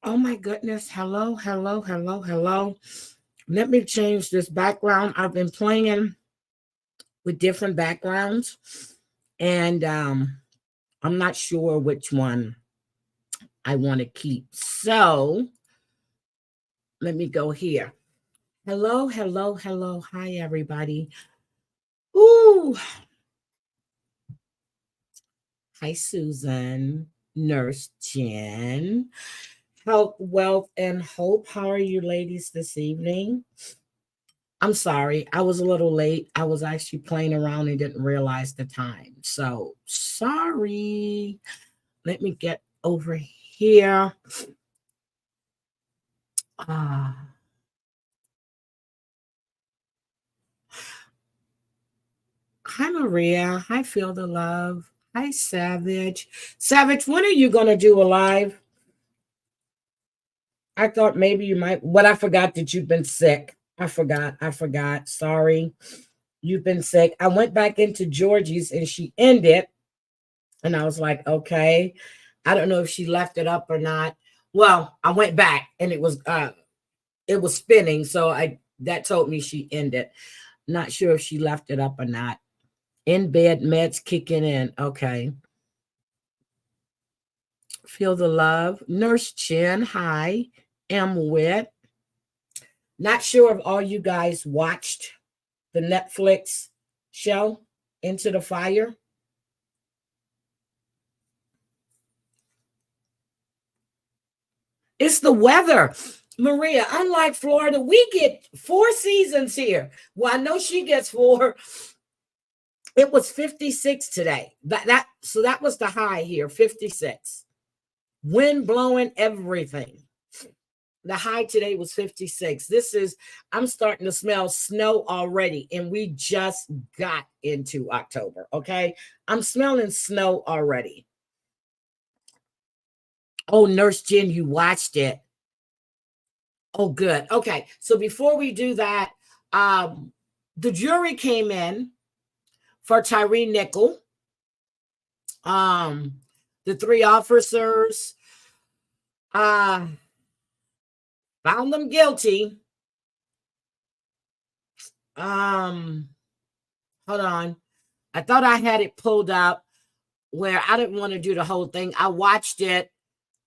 Oh my goodness. Hello, hello, hello, hello. Let me change this background. I've been playing with different backgrounds and I'm not sure which one I want to keep. So let me go here. Hello, hello, hello. Hi, everybody. Ooh. Hi, Susan. Nurse Jen. Health, wealth, and hope. How are you ladies this evening? I'm sorry. I was a little late. I was actually playing around and didn't realize the time. So sorry. Let me get over here. Ah. Hi, Maria. Hi, Feel the Love. Hi, Savage. Savage, when are you going to do a live? I thought maybe you might, but I forgot that you've been sick. I forgot. I forgot. Sorry. You've been sick. I went back into Georgie's and she ended. And I was like, okay. I don't know if she left it up or not. Well, I went back and it was spinning. So that told me she ended. Not sure if she left it up or not. In bed, meds kicking in. Okay. Feel the love. Nurse Chen, hi. Am Wit. Not sure if all you guys watched the Netflix show Into the Fire. It's the weather. Maria, unlike Florida, we get 4 seasons here. Well, I know she gets 4. It was 56 today. So that was the high here, 56. Wind blowing everything. The high today was 56. I'm starting to smell snow already, and we just got into October, okay? I'm smelling snow already. Oh, Nurse Jen, you watched it. Oh, good. Okay. So before we do that, the jury came in for Tyree Nickel. The 3 officers found them guilty. Hold on. I thought I had it pulled up where I didn't want to do the whole thing. I watched it.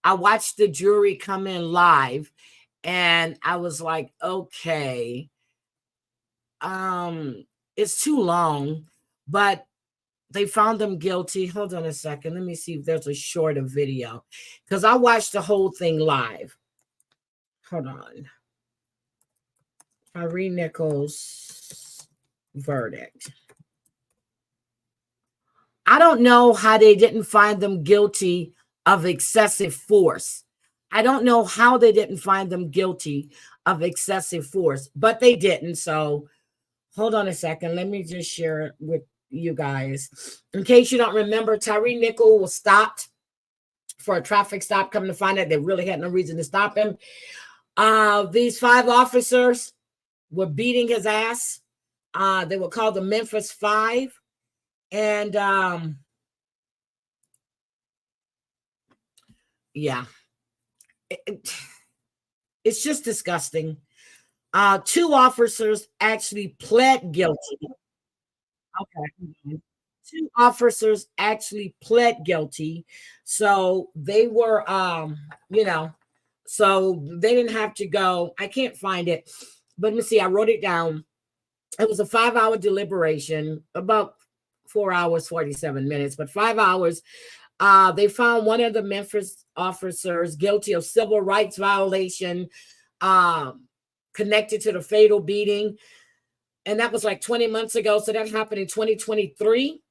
I watched the jury come in live and I was like, okay. It's too long, but they found them guilty. Hold on a second. Let me see if there's a shorter video because I watched the whole thing live. Hold on. Tyree Nichols' verdict. I don't know how they didn't find them guilty of excessive force. I don't know how they didn't find them guilty of excessive force, but they didn't. So hold on a second. Let me just share it with you guys. In case you don't remember, Tyree Nickel was stopped for a traffic stop. Coming to find out they really had no reason to stop him. These 5 officers were beating his ass. They were called the Memphis 5. And yeah, it's just disgusting. 2 officers actually pled guilty. Okay. 2 officers actually pled guilty. So they were, so they didn't have to go. I can't find it, but let me see. I wrote it down. It was a 5-hour deliberation, about 4 hours, 47 minutes, but 5 hours. They found one of the Memphis officers guilty of civil rights violation connected to the fatal beating. And that was like 20 months ago. So that happened in 2023.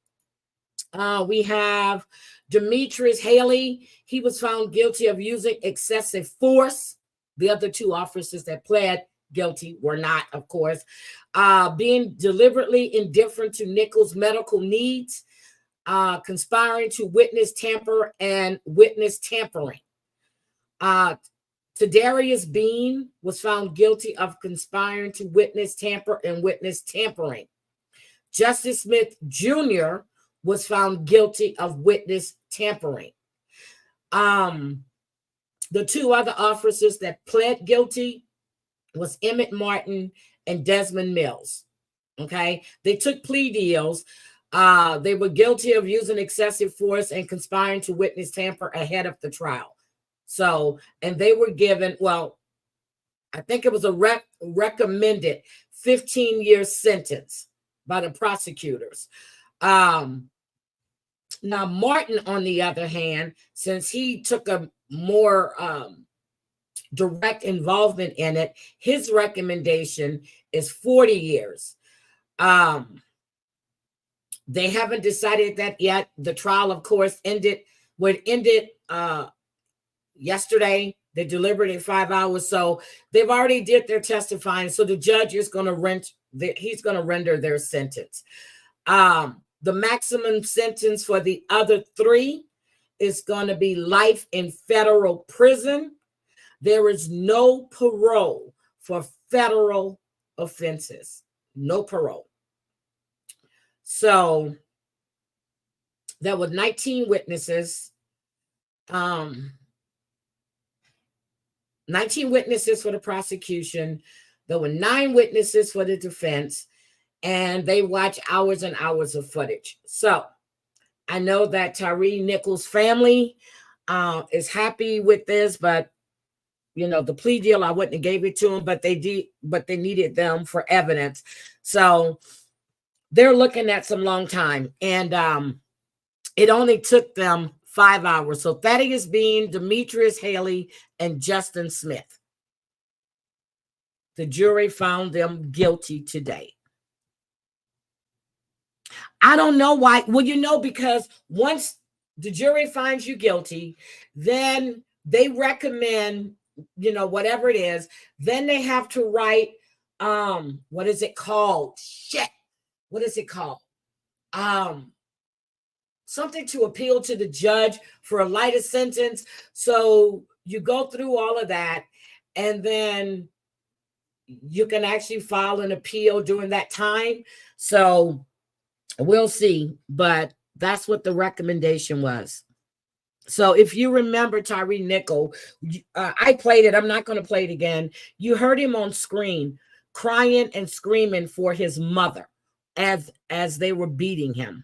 We have Demetrius Haley. He was found guilty of using excessive force. The other 2 officers that pled guilty were not, of course. Being deliberately indifferent to Nichols' medical needs, conspiring to witness tamper and witness tampering. Tadarius Bean was found guilty of conspiring to witness tamper and witness tampering. Justice Smith Jr. was found guilty of witness tampering. The two other officers that pled guilty was Emmett Martin and Desmond Mills. Okay, they took plea deals. They were guilty of using excessive force and conspiring to witness tamper ahead of the trial. So, and they were given, well, I think it was a recommended 15-year sentence by the prosecutors. Now, Martin, on the other hand, since he took a more direct involvement in it, his recommendation is 40 years. They haven't decided that yet. The trial, of course, ended yesterday. They deliberated 5 hours, so they've already did their testifying. So the judge is going to he's going to render their sentence. The maximum sentence for the other three is going to be life in federal prison. There is no parole for federal offenses. No parole. So there were 19 witnesses. 19 witnesses for the prosecution. There were 9 witnesses for the defense, and they watched hours and hours of footage. So I know that Tyre Nichols' family is happy with this, but you know, the plea deal, I wouldn't have gave it to them, but they needed them for evidence. So they're looking at some long time, and it only took them 5 hours. So Thaddeus Bean, Demetrius Haley, and Justin Smith. The jury found them guilty today. I don't know why. Well, you know, because once the jury finds you guilty, then they recommend, you know, whatever it is, then they have to write, what is it called? What is it called? Something to appeal to the judge for a lighter sentence. So you go through all of that, and then you can actually file an appeal during that time. So we'll see, but that's what the recommendation was. So if you remember Tyre Nichols, I played it. I'm not going to play it again. You heard him on screen crying and screaming for his mother as they were beating him.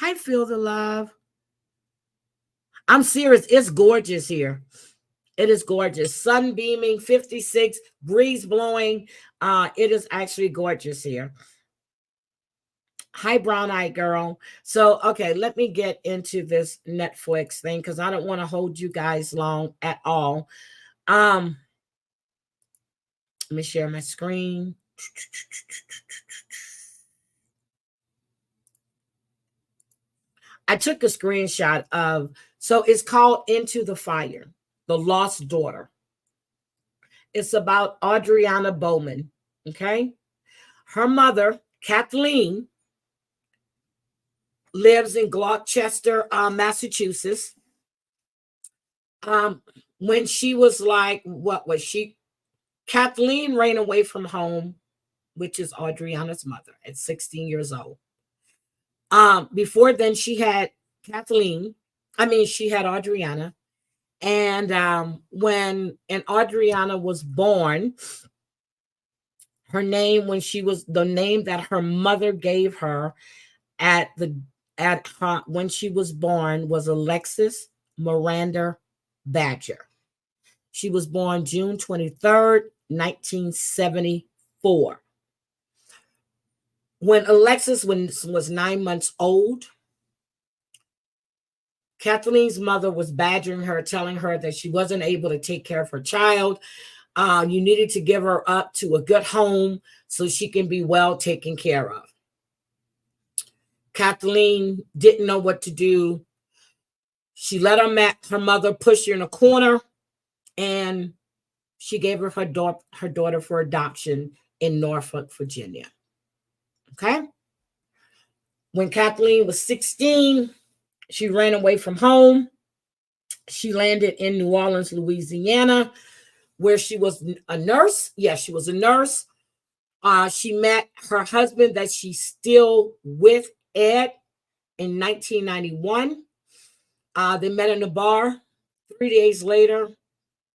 I feel the love. I'm serious. It's gorgeous here. It is gorgeous. Sun beaming, 56, breeze blowing. It is actually gorgeous here. Hi, brown-eyed girl. So, okay, let me get into this Netflix thing because I don't want to hold you guys long at all. Let me share my screen. I took a screenshot of, so it's called Into the Fire, The Lost Daughter. It's about Aundria Bowman, okay? Her mother, Kathleen, lives in Gloucester, Massachusetts. When she was like, what was she? Kathleen ran away from home, which is Audriana's mother, at 16 years old. Before then, she had Audriana. And when Audriana was born, her name, the name that her mother gave her when she was born was Alexis Miranda Badger. She was born June 23rd, 1974. When Alexis was 9 months old, Kathleen's mother was badgering her, telling her that she wasn't able to take care of her child. You needed to give her up to a good home so she can be well taken care of. Kathleen didn't know what to do. She let her mother push her in a corner, and she gave her daughter for adoption in Norfolk, Virginia. Okay? When Kathleen was 16, she ran away from home. She landed in New Orleans, Louisiana, where she was a nurse. Yes, she was a nurse. She met her husband that she's still with, Ed, in 1991. They met in a bar. 3 days later,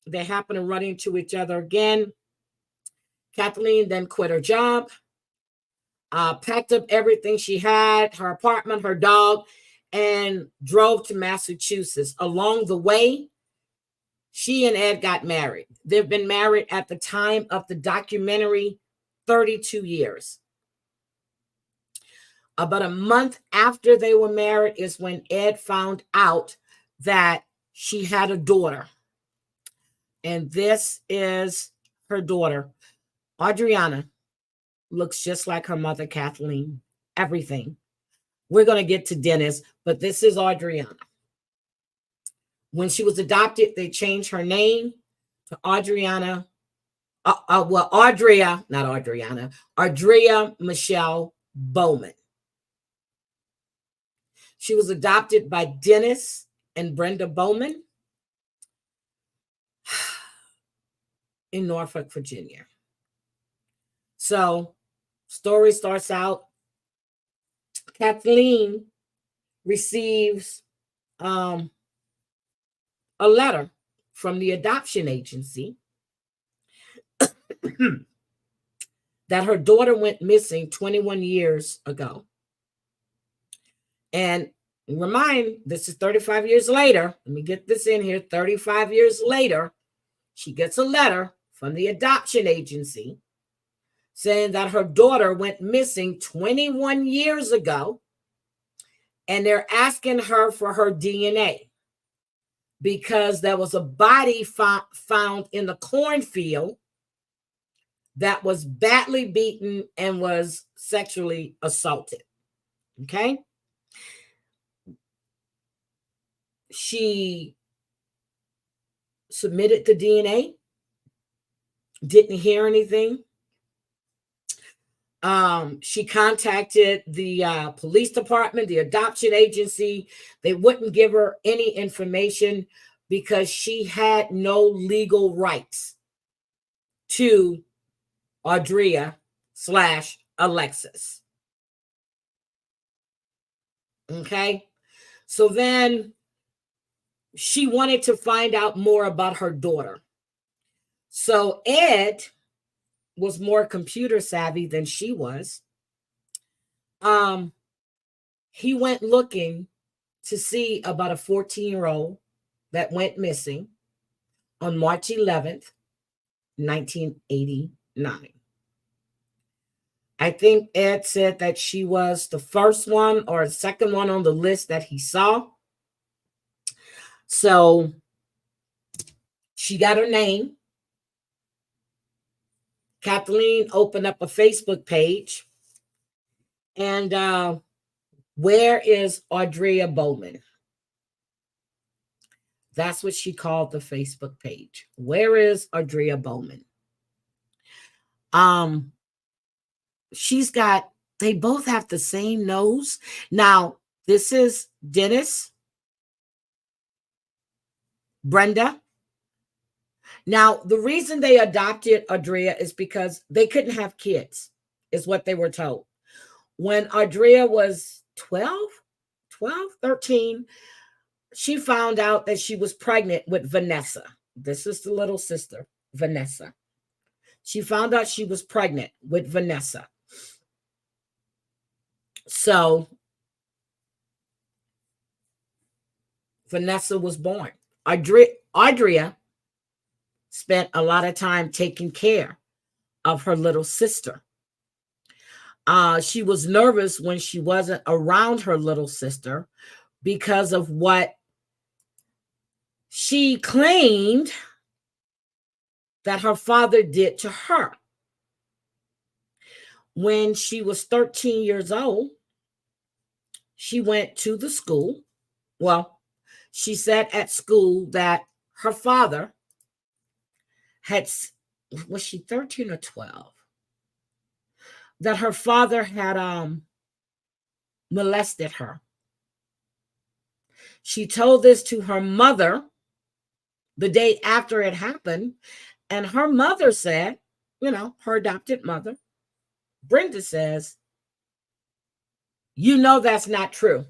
they happen to run into each other again. Kathleen then quit her job, packed up everything she had, her apartment, her dog, and drove to Massachusetts. Along the way, she and Ed got married. They've been married at the time of the documentary 32 years. About a month after they were married is when Ed found out that she had a daughter. And this is her daughter. Audriana looks just like her mother, Kathleen. Everything. We're going to get to Dennis, but this is Audriana. When she was adopted, they changed her name to Audriana. Aundria, not Audriana, Aundria Michelle Bowman. She was adopted by Dennis and Brenda Bowman in Norfolk, Virginia. So, story starts out. Kathleen receives a letter from the adoption agency that her daughter went missing 21 years ago. And this is 35 years later. Let me get this in here. 35 years later, she gets a letter from the adoption agency saying that her daughter went missing 21 years ago, and they're asking her for her DNA because there was a body found in the cornfield that was badly beaten and was sexually assaulted. Okay? She submitted the DNA, didn't hear anything. She contacted the police department, the adoption agency. They wouldn't give her any information because she had no legal rights to Audria/Alexis. Okay. So then she wanted to find out more about her daughter. So Ed was more computer savvy than she was. He went looking to see about a 14-year-old that went missing on March 11th, 1989. I think Ed said that she was the first one or the second one on the list that he saw. So she got her name. Kathleen opened up a Facebook page. And where is Aundria Bowman? That's what she called the Facebook page. Where is Aundria Bowman? They both have the same nose. Now, this is Dennis, Brenda. Now, the reason they adopted Aundria is because they couldn't have kids, is what they were told. When Aundria was 13, she found out that she was pregnant with Vanessa. This is the little sister, Vanessa. She found out she was pregnant with Vanessa. So Vanessa was born. Aundria spent a lot of time taking care of her little sister. She was nervous when she wasn't around her little sister because of what she claimed that her father did to her. When she was 13 years old, she went to the school. Well, she said at school that her father was she 13 or 12? That her father had molested her. She told this to her mother the day after it happened, and her mother said, her adopted mother, Brenda says, that's not true.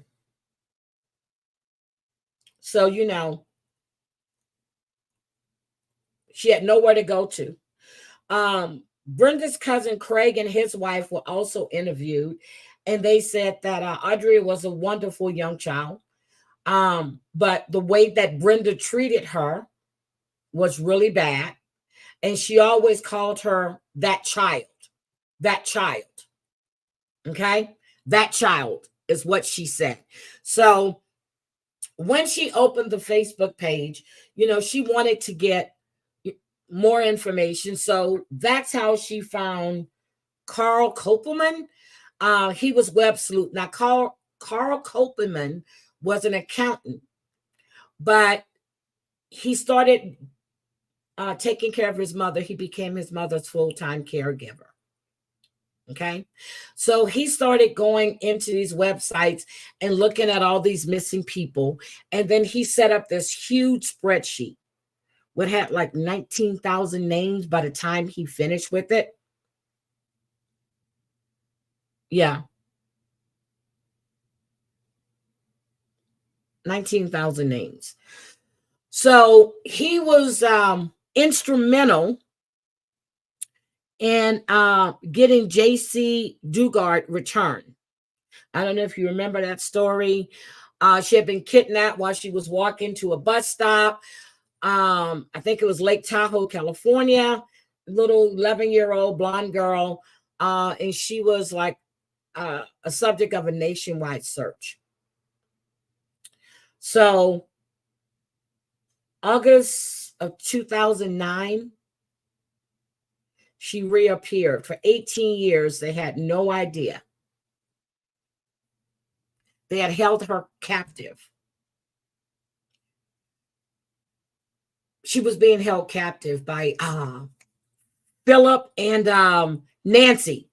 So, She had nowhere to go to. Brenda's cousin Craig and his wife were also interviewed, and they said that Aundria was a wonderful young child. But the way that Brenda treated her was really bad. And she always called her that child. That child. Okay? That child is what she said. So when she opened the Facebook page, she wanted to get more information. So that's how she found Carl Kopelman. He was web sleuth. Now, Carl Kopelman was an accountant, but he started taking care of his mother. He became his mother's full-time caregiver. Okay. So he started going into these websites and looking at all these missing people. And then he set up this huge spreadsheet. What had like 19,000 names by the time he finished with it. Yeah. 19,000 names. So he was instrumental in getting J.C. Dugard returned. I don't know if you remember that story. She had been kidnapped while she was walking to a bus stop. I think it was Lake Tahoe, California. Little 11-year-old blonde girl. And she was like a subject of a nationwide search. So August of 2009, she reappeared. For 18 years, they had no idea. They had held her captive. She was being held captive by Philip and Nancy.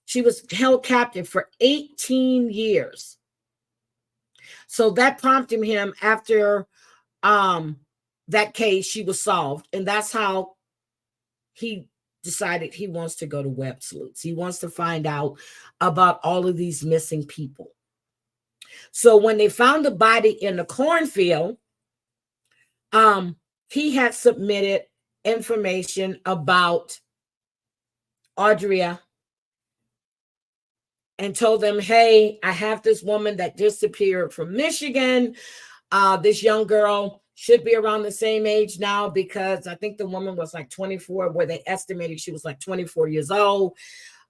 She was held captive for 18 years. So that prompted him after that case, she was solved. And that's how he decided he wants to go to web sleuths. He wants to find out about all of these missing people. So when they found the body in the cornfield, he had submitted information about Aundria and told them, hey, I have this woman that disappeared from Michigan. This young girl should be around the same age now, because I think the woman was like 24, where they estimated she was like 24 years old.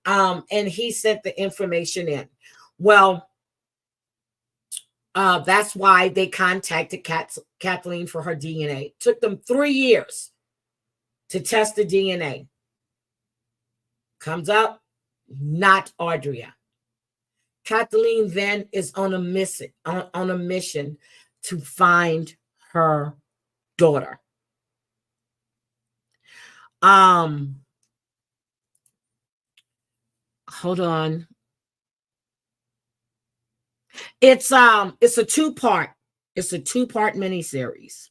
And he sent the information in. Well, that's why they contacted Kathleen for her DNA. It took them 3 years to test the DNA. Comes up, not Aundria. Kathleen then is on a mission to find her daughter. Hold on. It's a two-part. It's a two-part miniseries.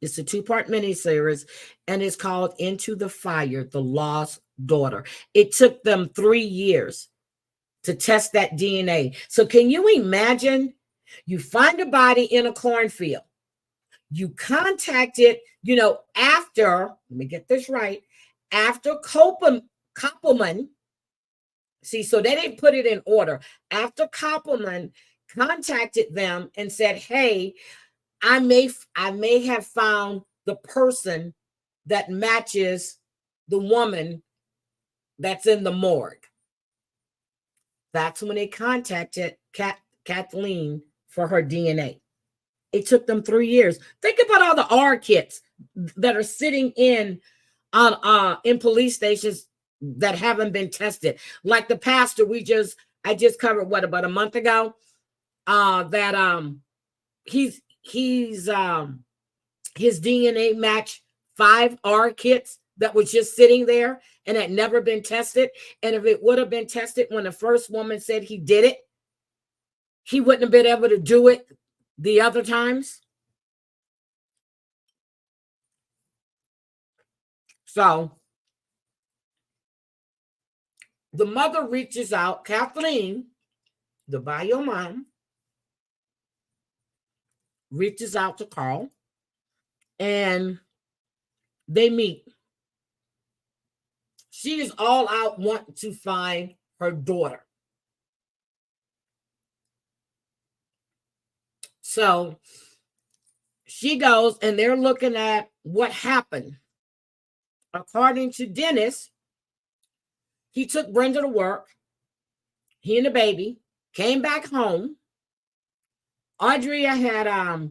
It's a two-part miniseries, and it's called Into the Fire: The Lost Daughter. It took them 3 years to test that DNA. So can you imagine? You find a body in a cornfield. You contacted, after, let me get this right, after Kopelman. See, so they didn't put it in order. After Kopelman contacted them and said, hey, I may have found the person that matches the woman that's in the morgue. That's when they contacted Kathleen for her DNA. It took them 3 years. Think about all the R kits that are sitting in police stations that haven't been tested. Like the pastor I just covered about a month ago, that his DNA matched 5 R kits that was just sitting there and had never been tested. And if it would have been tested when the first woman said he did it, he wouldn't have been able to do it the other times. So the mother reaches out, Kathleen, the bio mom, reaches out to Carl and they meet. She is all out wanting to find her daughter. So she goes and they're looking at what happened. According to Dennis, he took Brenda to work. He and the baby came back home. Aundria had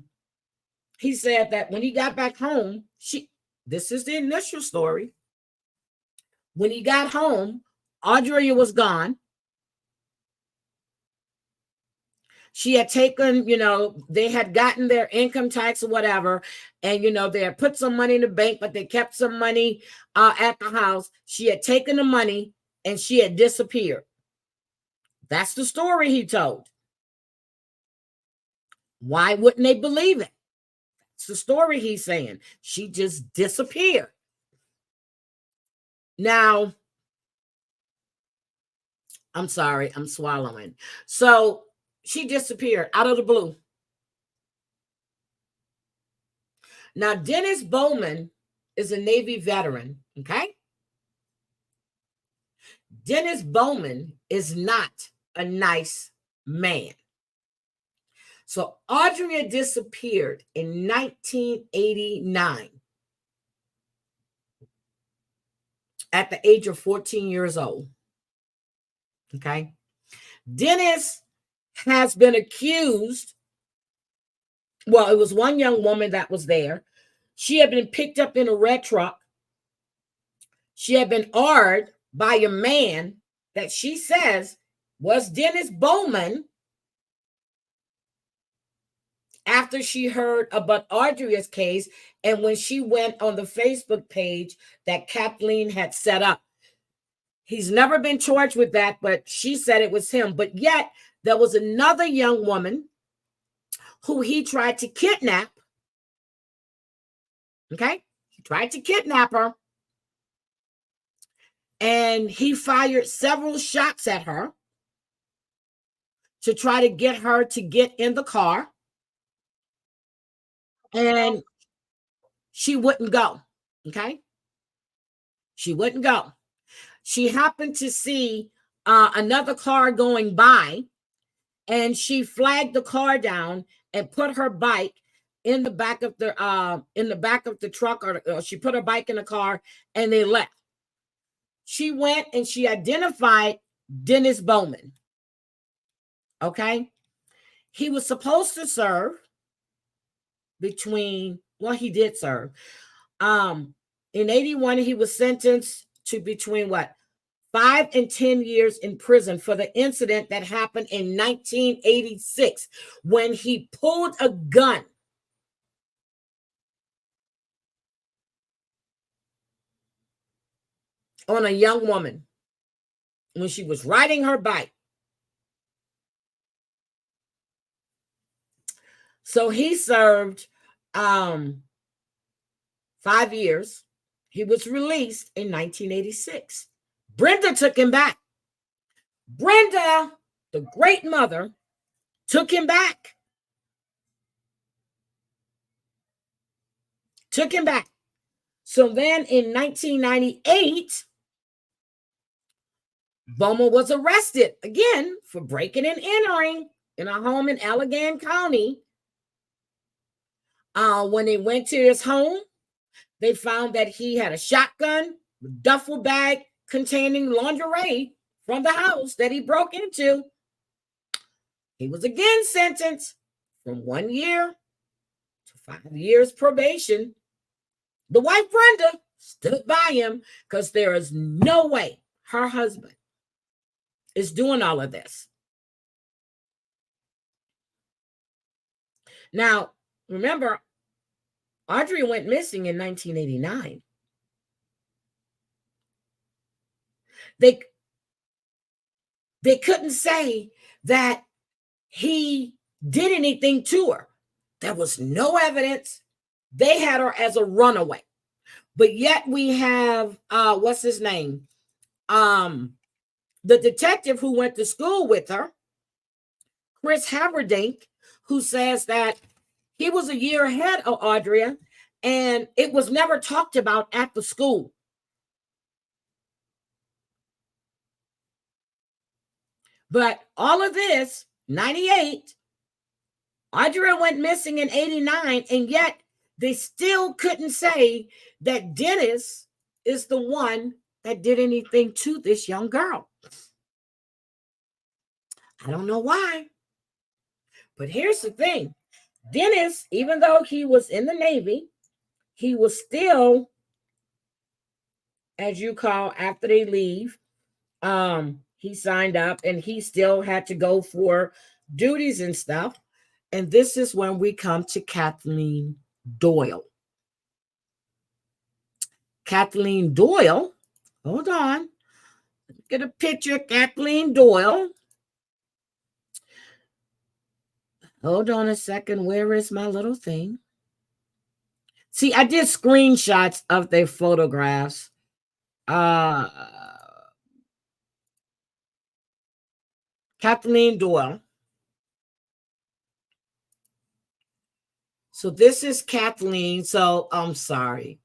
he said that when he got back home, this is the initial story. When he got home, Aundria was gone. She had taken, they had gotten their income tax or whatever, and, they had put some money in the bank, but they kept some money at the house. She had taken the money and she had disappeared. That's the story he told. Why wouldn't they believe it? It's the story he's saying. She just disappeared. Now, I'm sorry, I'm swallowing. So she disappeared out of the blue. Now, Dennis Bowman is a Navy veteran, okay? Dennis Bowman is not a nice man. So Aundria disappeared in 1989 at the age of 14 years old. Okay. Dennis has been accused. Well, it was one young woman that was there. She had been picked up in a red truck. She had been ordered by a man that she says was Dennis Bowman after she heard about Aundria's case and when she went on the Facebook page that Kathleen had set up. He's never been charged with that, but she said it was him. But yet there was another young woman who he tried to kidnap. Okay? He tried to kidnap her. And he fired several shots at her to try to get her to get in the car. And she wouldn't go. Okay? She wouldn't go. She happened to see another car going by, and she flagged the car down and put her bike in the back of the truck, or she put her bike in the car, and they left. She went and she identified Dennis Bowman. Okay, he was supposed to serve he did serve. In 81, he was sentenced to between 5 and 10 years in prison for the incident that happened in 1986 when he pulled a gun on a young woman when she was riding her bike. So he served 5 years. He was released in 1986. Brenda took him back. Brenda, the great mother, took him back. Took him back. So then in 1998, Bowman was arrested again for breaking and entering in a home in Allegan County. When they went to his home, they found that he had a shotgun, a duffel bag containing lingerie from the house that he broke into. He was again sentenced from 1 year to 5 years probation. The wife, Brenda, stood by him because there is no way her husband is doing all of this. Now, remember, Aundria went missing in 1989. They couldn't say that he did anything to her. There was no evidence. They had her as a runaway. But yet we have, what's his name? The detective who went to school with her, Chris Haverdink, who says that he was a year ahead of Aundria And it was never talked about at the school. But all of this, 98, Aundria went missing in 89, and yet they still couldn't say that Dennis is the one that did anything to this young girl. I don't know why. But here's the thing. Dennis, even though he was in the Navy, he was still, as you call, after they leave, he signed up and he still had to go for duties and stuff. And this is when we come to Kathleen Doyle. Kathleen Doyle, hold on. Get a picture of Kathleen Doyle. Hold on a second. Where is my little thing? See, I did screenshots of their photographs. Kathleen Doyle. So this is Kathleen. So I'm sorry.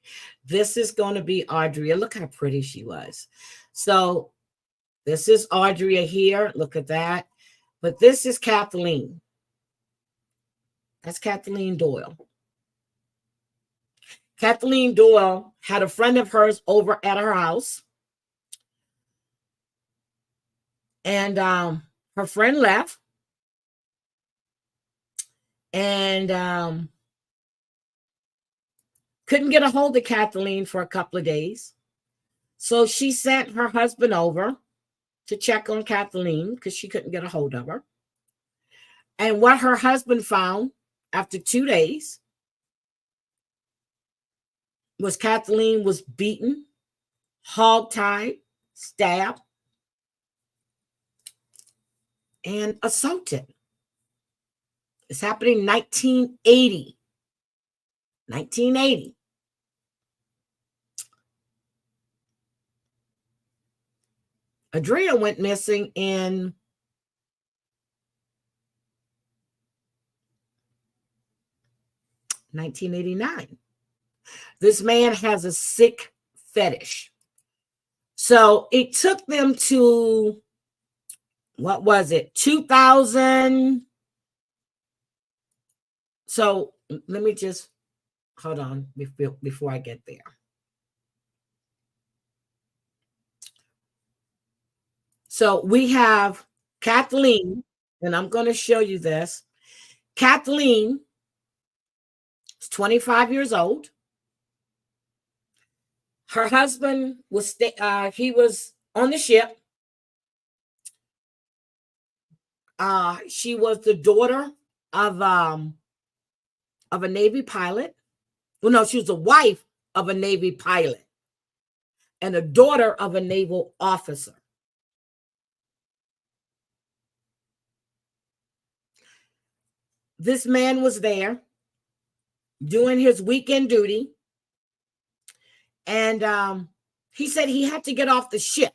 This is going to be Aundria. Look how pretty she was. So this is Aundria here. Look at that. But this is Kathleen. That's Kathleen Doyle. Kathleen Doyle had a friend of hers over at her house. And her friend left. And couldn't get a hold of Kathleen for a couple of days. So she sent her husband over to check on Kathleen because she couldn't get a hold of her. And what her husband found after 2 days was Kathleen was beaten, hogtied, stabbed, and assaulted. It's happening in 1980. 1980. Aundria went missing in 1989. This man has a sick fetish. So it took them to, what was it, 2000? So let me just, hold on before I get there. So we have Kathleen, and I'm going to show you this. Kathleen is 25 years old. Her husband was he was on the ship. She was the daughter of a Navy pilot. Well, no, she was the wife of a Navy pilot and a daughter of a naval officer. This man was there doing his weekend duty. And he said he had to get off the ship.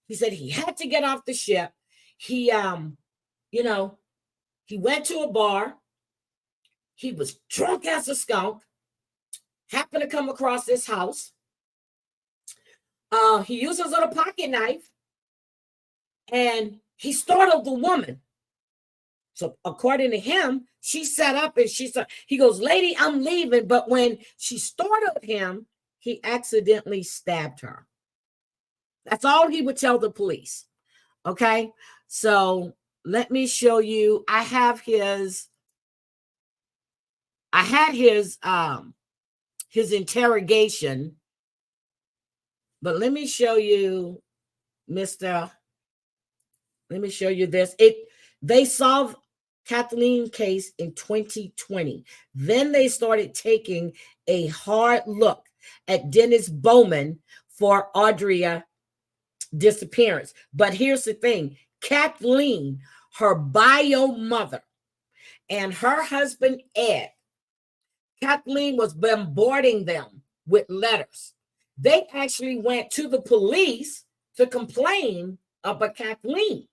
He said he had to get off the ship. He, he went to a bar. He was drunk as a skunk. Happened to come across this house. He used his little pocket knife. And he startled the woman. So according to him, she sat up and he goes, "Lady, I'm leaving." But when she startled him, he accidentally stabbed her. That's all he would tell the police. Okay. So let me show you. I had his interrogation, but let me show you, Let me show you this. They solved Kathleen case in 2020. Then they started taking a hard look at Dennis Bowman for Aundria disappearance. But here's the thing. Kathleen, her bio mother, and her husband, Ed, Kathleen was bombarding them with letters. They actually went to the police to complain about Kathleen.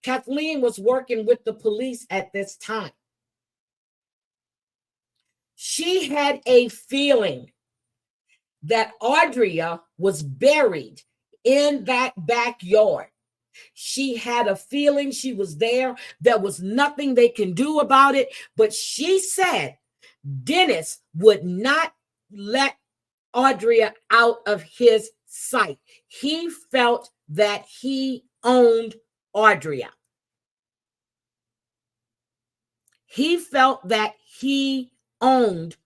Kathleen was working with the police at this time. She had a feeling that Aundria was buried in that backyard. She had a feeling she was there. There was nothing they can do about it. But she said Dennis would not let Aundria out of his sight. He felt that he owned Aundria. He felt that he owned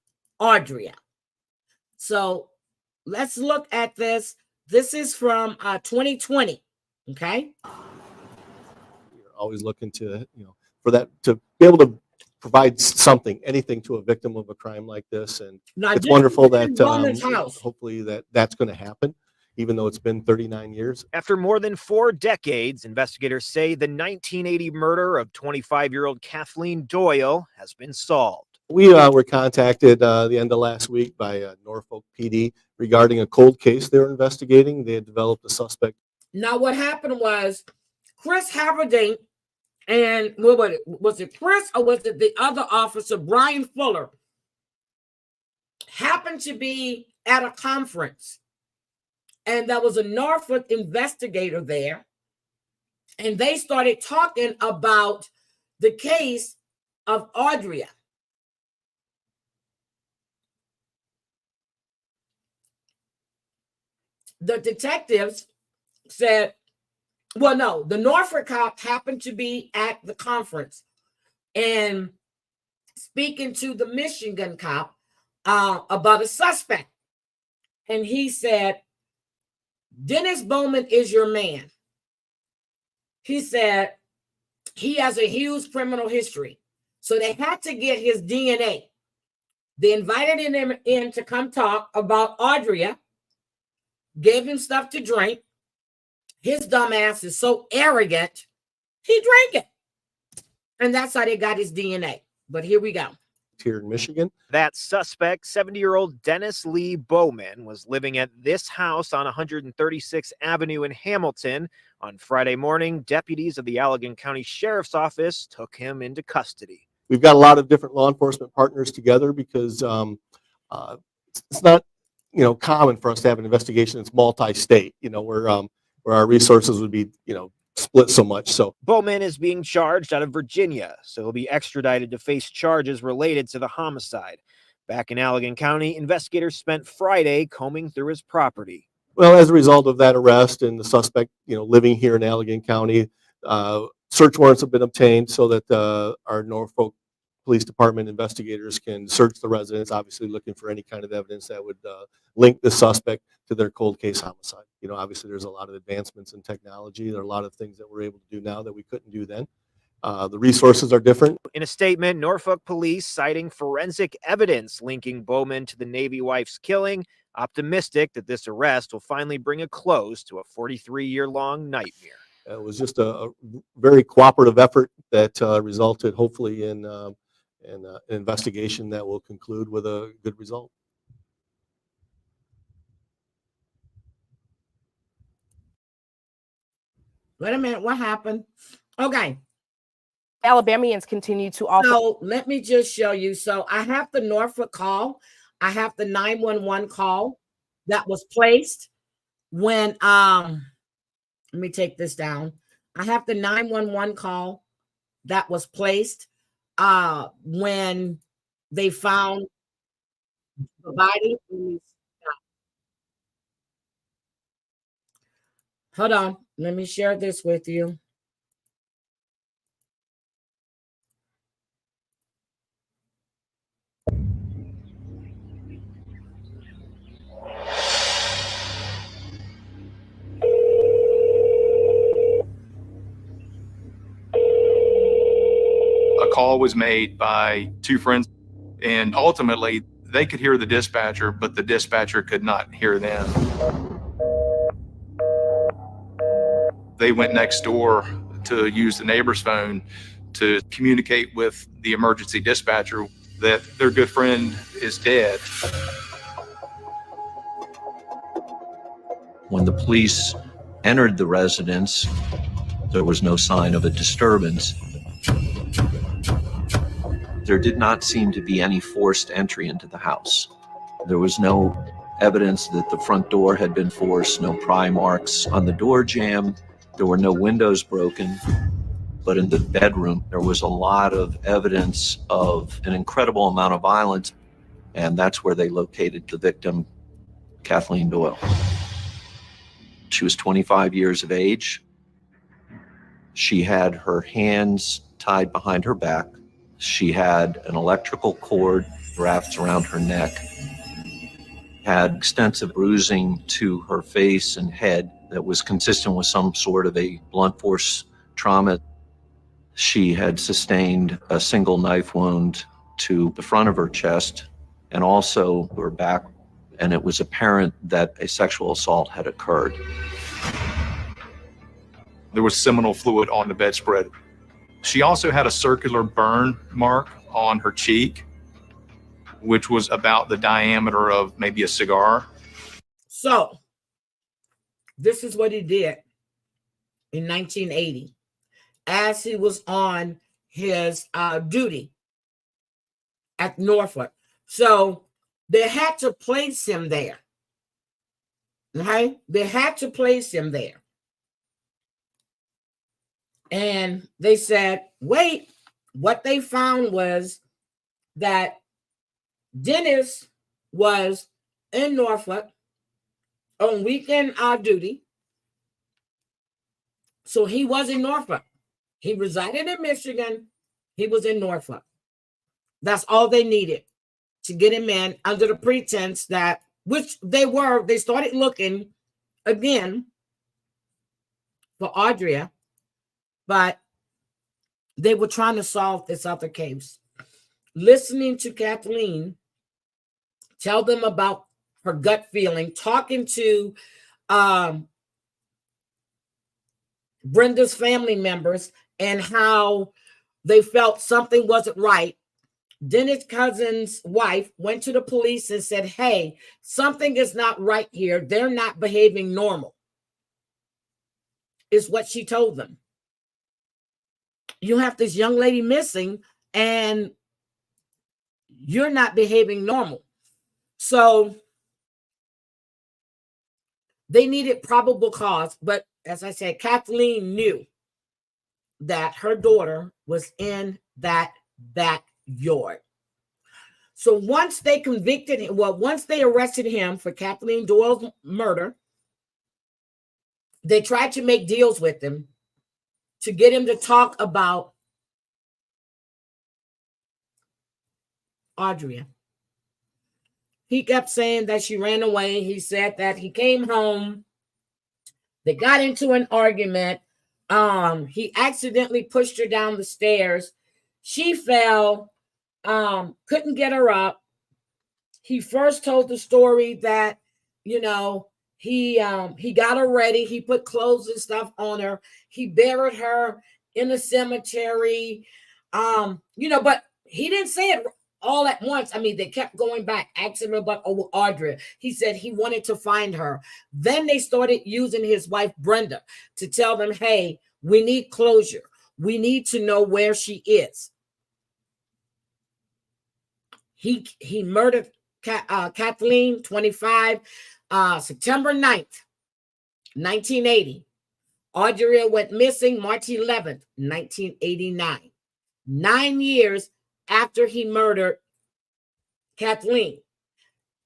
Aundria. So let's look at this. This is from 2020. Okay. You're always looking to, for that, to be able to provide something, anything to a victim of a crime like this. And now, it's wonderful that hopefully that's going to happen, even though it's been 39 years. After more than 4 decades, investigators say the 1980 murder of 25-year-old Kathleen Doyle has been solved. We were contacted the end of last week by Norfolk PD regarding a cold case they were investigating. They had developed a suspect. Now, what happened was Chris Haverdink and was it Chris or was it the other officer, Brian Fuller, happened to be at a conference. And there was a Norfolk investigator there. And they started talking about the case of Aundria. The detectives said, well, no, the Norfolk cop happened to be at the conference and speaking to the Michigan cop about a suspect. And he said, Dennis Bowman is your man. He said he has a huge criminal history. So they had to get his DNA. They invited him in to come talk about Aundria, gave him stuff to drink. His dumb ass is so arrogant, he drank it. And that's how they got his DNA. But here we go. Here in Michigan. That suspect, 70-year-old Dennis Lee Bowman, was living at this house on 136th Avenue in Hamilton. On Friday morning, deputies of the Allegan County Sheriff's Office took him into custody. We've got a lot of different law enforcement partners together because it's not, common for us to have an investigation that's multi-state, where our resources would be, split so much. So Bowman is being charged out of Virginia, so he'll be extradited to face charges related to the homicide. Back in Allegan County, investigators spent Friday combing through his property. Well, as a result of that arrest and the suspect, living here in Allegan County, search warrants have been obtained so that our Norfolk Police Department investigators can search the residence, obviously looking for any kind of evidence that would link the suspect to their cold case homicide. Obviously there's a lot of advancements in technology. There are a lot of things that we're able to do now that we couldn't do then. The resources are different. In a statement, Norfolk police citing forensic evidence linking Bowman to the Navy wife's killing, optimistic that this arrest will finally bring a close to a 43-year-long nightmare. It was just a very cooperative effort that resulted hopefully in an investigation that will conclude with a good result. Wait a minute, what happened? Okay. Alabamians continue to offer. So let me just show you. So I have the Norfolk call. I have the 911 call that was placed when, let me take this down. I have the 911 call that was placed when they found the body. Hold on. Let me share this with you. A call was made by 2 friends, and ultimately they could hear the dispatcher, but the dispatcher could not hear them. They went next door to use the neighbor's phone to communicate with the emergency dispatcher that their good friend is dead. When the police entered the residence, there was no sign of a disturbance. there did not seem to be any forced entry into the house. There was no evidence that the front door had been forced, no pry marks on the door jamb. There were no windows broken. But in the bedroom, there was a lot of evidence of an incredible amount of violence. And that's where they located the victim, Kathleen Doyle. She was 25 years of age. She had her hands tied behind her back. She had an electrical cord wrapped around her neck, had extensive bruising to her face and head that was consistent with some sort of a blunt force trauma. She had sustained a single knife wound to the front of her chest and also her back, and it was apparent that a sexual assault had occurred. There was seminal fluid on the bedspread. She also had a circular burn mark on her cheek, which was about the diameter of maybe a cigar. So this is what he did in 1980 as he was on his duty at Norfolk. So they had to place him there. Okay? They had to place him there. And they said, wait, what they found was that Dennis was in Norfolk on weekend duty. So he was in Norfolk. He resided in Michigan. He was in Norfolk. That's all they needed to get him in under the pretense that, which they were, they started looking again for Aundria, but they were trying to solve this other case. Listening to Kathleen tell them about her gut feeling, talking to Brenda's family members and how they felt something wasn't right. Dennis' cousin's wife went to the police and said, hey, something is not right here. They're not behaving normal, is what she told them. You have this young lady missing and you're not behaving normal. So they needed probable cause. But as I said, Kathleen knew that her daughter was in that backyard. So once they convicted him, well, once they arrested him for Kathleen Doyle's murder, they tried to make deals with him to get him to talk about Aundria. He kept saying that she ran away. He said that he came home. They got into an argument. He accidentally pushed her down the stairs. She fell, couldn't get her up. He first told the story that, you know, he got her ready. He put clothes and stuff on her. He buried her in a cemetery. You know, but he didn't say it all at once. I mean, they kept going back, asking him about Aundria. He said he wanted to find her. Then they started using his wife, Brenda, to tell them, hey, we need closure. We need to know where she is. He murdered Kathleen, 25, September 9th, 1980. Aundria went missing March 11th, 1989. 9 years after he murdered Kathleen.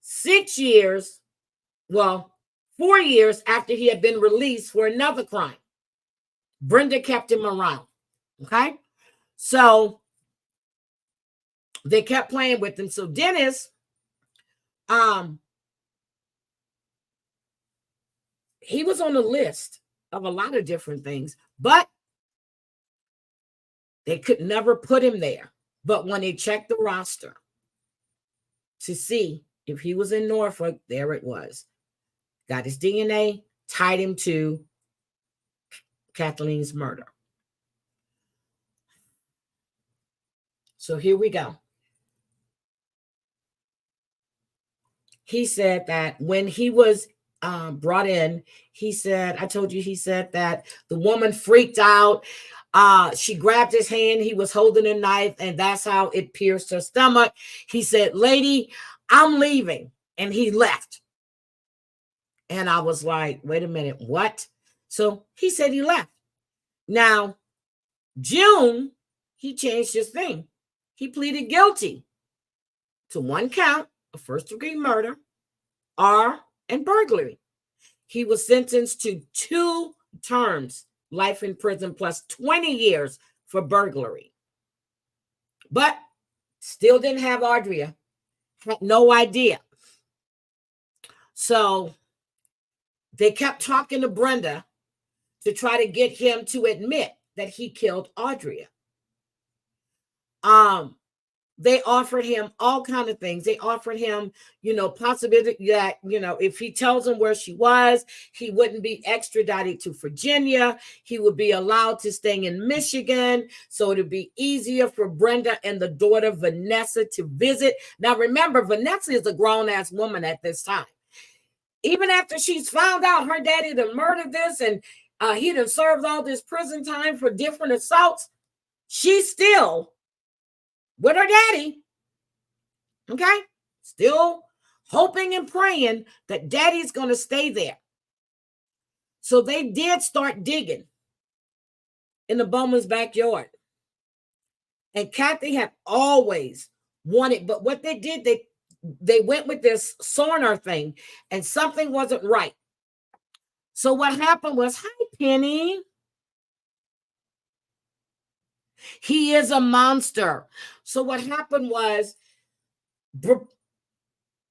6 years, well, 4 years after he had been released for another crime. Brenda kept him around. Okay? So they kept playing with him. So Dennis, he was on the list of a lot of different things, but they could never put him there. But when they checked the roster to see if he was in Norfolk, there it was. Got his DNA, tied him to Kathleen's murder. So here we go. He said that when he was brought in, he said, I told you, he said that the woman freaked out. She grabbed his hand. He was holding a knife, and that's how it pierced her stomach. He said, "Lady, I'm leaving." And he left. And I was like, wait a minute, what? So he said he left. Now, June, he changed his thing. He pleaded guilty to 1 count of first-degree murder, and burglary. He was sentenced to 2 terms, life in prison plus 20 years for burglary. But still didn't have Aundria. Had no idea. So they kept talking to Brenda to try to get him to admit that he killed Aundria. They offered him all kinds of things. They offered him, possibility that, if he tells them where she was, he wouldn't be extradited to Virginia. He would be allowed to stay in Michigan. So it'd be easier for Brenda and the daughter, Vanessa, to visit. Now, remember, Vanessa is a grown-ass woman at this time. Even after she's found out her daddy done murdered this and he done served all this prison time for different assaults, she's still with her daddy, okay? Still hoping and praying that daddy's going to stay there. So they did start digging in the Bowman's backyard. And Cathy had always wanted, but what they did, they went with this sonar thing and something wasn't right. So what happened was, hi, Penny. He is a monster. So what happened was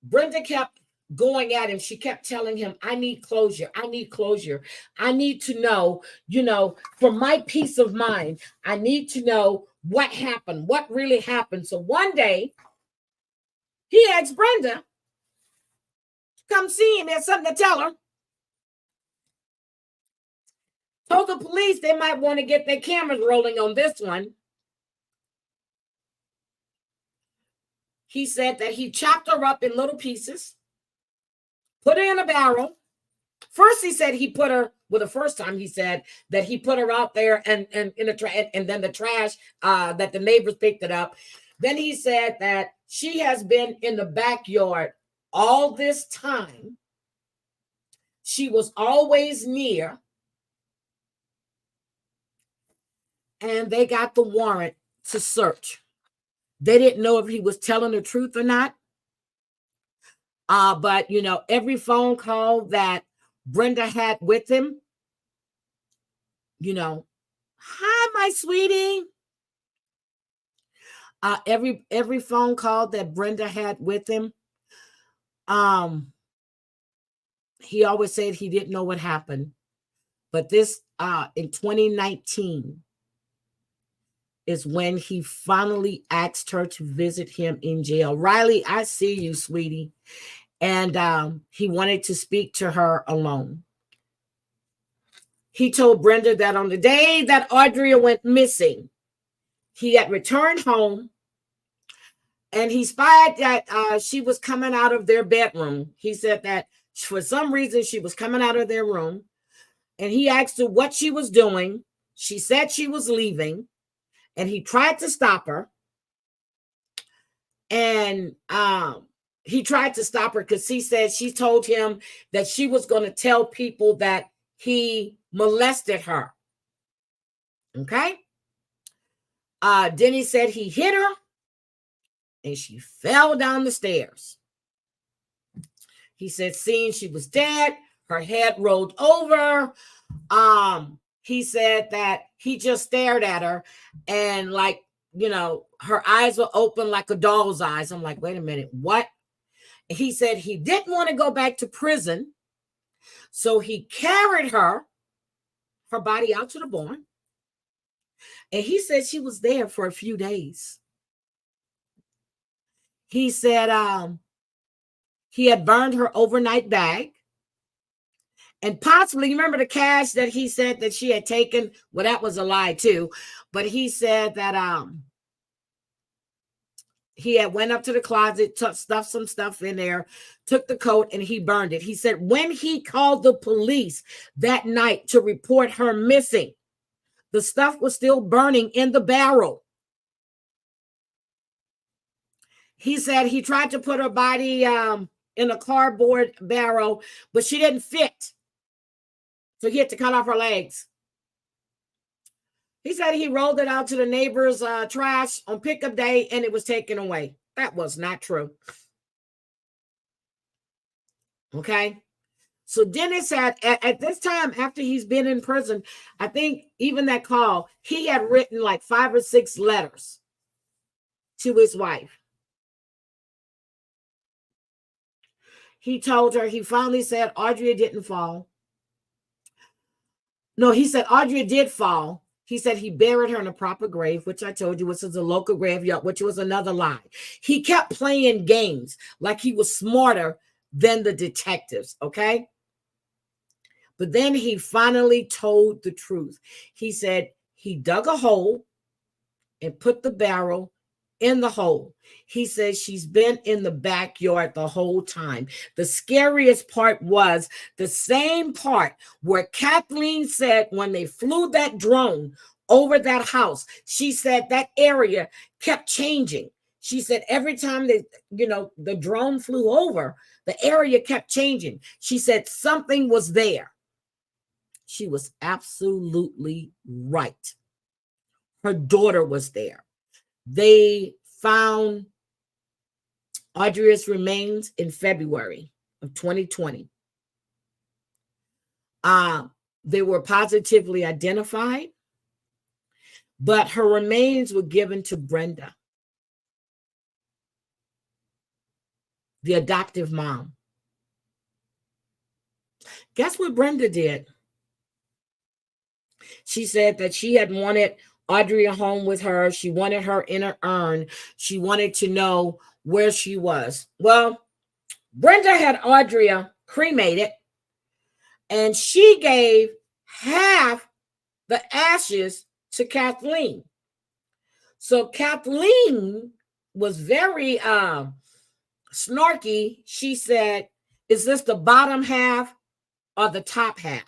Brenda kept going at him. She kept telling him, I need closure. I need closure. I need to know, for my peace of mind, I need to know what happened, what really happened. So one day he asked Brenda to come see him. He had something to tell her. Told the police they might want to get their cameras rolling on this one. He said that he chopped her up in little pieces, put her in a barrel. First, he said he put her, the first time he said that he put her out there and in the trash, and then the trash that the neighbors picked it up. Then he said that she has been in the backyard all this time. She was always near. And they got the warrant to search. They didn't know if he was telling the truth or not. But, every phone call that Brenda had with him, hi, my sweetie. Every phone call that Brenda had with him, he always said he didn't know what happened. But this, in 2019, is when he finally asked her to visit him in jail. Riley, I see you, sweetie. And he wanted to speak to her alone. He told Brenda that on the day that Aundria went missing, he had returned home and he spied that she was coming out of their bedroom. He said that for some reason she was coming out of their room, and he asked her what she was doing. She said she was leaving. And he tried to stop her. And he tried to stop her because she told him that she was going to tell people that he molested her. Okay. Then he said he hit her and she fell down the stairs. He said, seeing she was dead, her head rolled over. He said that he just stared at her and her eyes were open like a doll's eyes. I'm like, wait a minute, what? He said he didn't want to go back to prison. So he carried her body out to the barn. And he said she was there for a few days. He said he had burned her overnight bag. And possibly, you remember the cash that he said that she had taken? Well, that was a lie too. But he said that he had went up to the closet, stuffed some stuff in there, took the coat, and he burned it. He said when he called the police that night to report her missing, The stuff was still burning in the barrel. He said he tried to put her body in a cardboard barrel, but she didn't fit. So he had to cut off her legs. He said he rolled it out to the neighbor's trash on pickup day and it was taken away. That was not true. Okay. So Dennis had, at this time, after he's been in prison, I think even that call, he had written like 5 or 6 letters to his wife. He told her, he finally said Aundria didn't fall. No, he said Aundria did fall. He said he buried her in a proper grave, which I told you, which is a local graveyard, which was another lie. He kept playing games like he was smarter than the detectives, okay? But then he finally told the truth. He said he dug a hole and put the barrel in the hole. He says she's been in the backyard the whole time. The scariest part was the same part where Kathleen said when they flew that drone over that house, she said that area kept changing. She said every time the drone flew over, the area kept changing. She said something was there. She was absolutely right. Her daughter was there. They found Aundria's remains in February of 2020. They were positively identified, but her remains were given to Brenda, the adoptive mom. Guess what Brenda did? She said that she had wanted Aundria home with her. She wanted her in her urn. She wanted to know where she was. Well, Brenda had Aundria cremated, and she gave half the ashes to Kathleen. So Kathleen was very snarky. She said, is this the bottom half or the top half?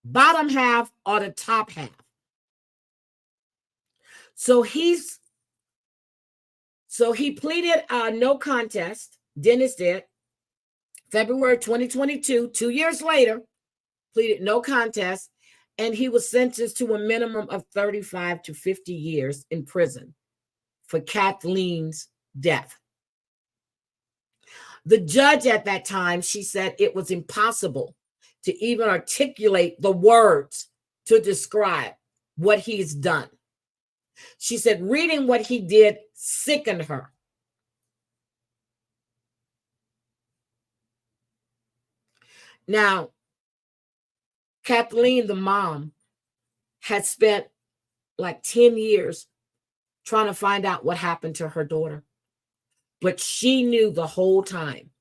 Bottom half or the top half? So he pleaded no contest. Dennis did. February 2022, 2 years later, pleaded no contest, and he was sentenced to a minimum of 35 to 50 years in prison for Kathleen's death. The judge at that time, she said it was impossible to even articulate the words to describe what he's done. She said reading what he did sickened her. Now, Kathleen, the mom, had spent like 10 years trying to find out what happened to her daughter. But she knew the whole time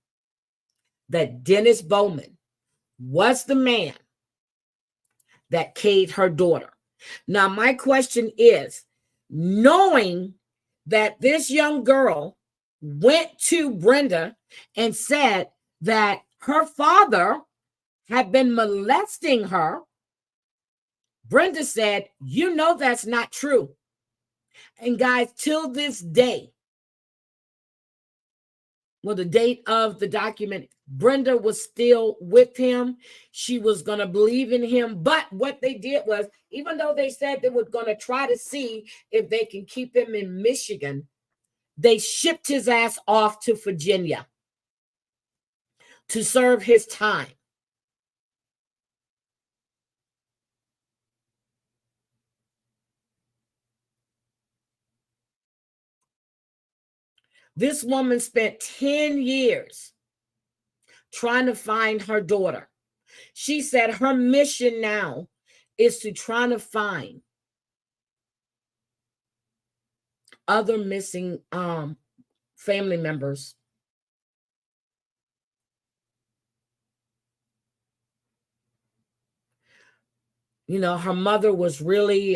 that Dennis Bowman was the man that killed her daughter. Now, my question is, knowing that this young girl went to Brenda and said that her father had been molesting her, Brenda said, you know that's not true. And guys, till this day, well, the date of the document, Brenda was still with him. She was going to believe in him. But what they did was, even though they said they were going to try to see if they can keep him in Michigan, they shipped his ass off to Virginia to serve his time. This woman spent 10 years trying to find her daughter. She said her mission now is to try to find other missing family members. You know, her mother was really,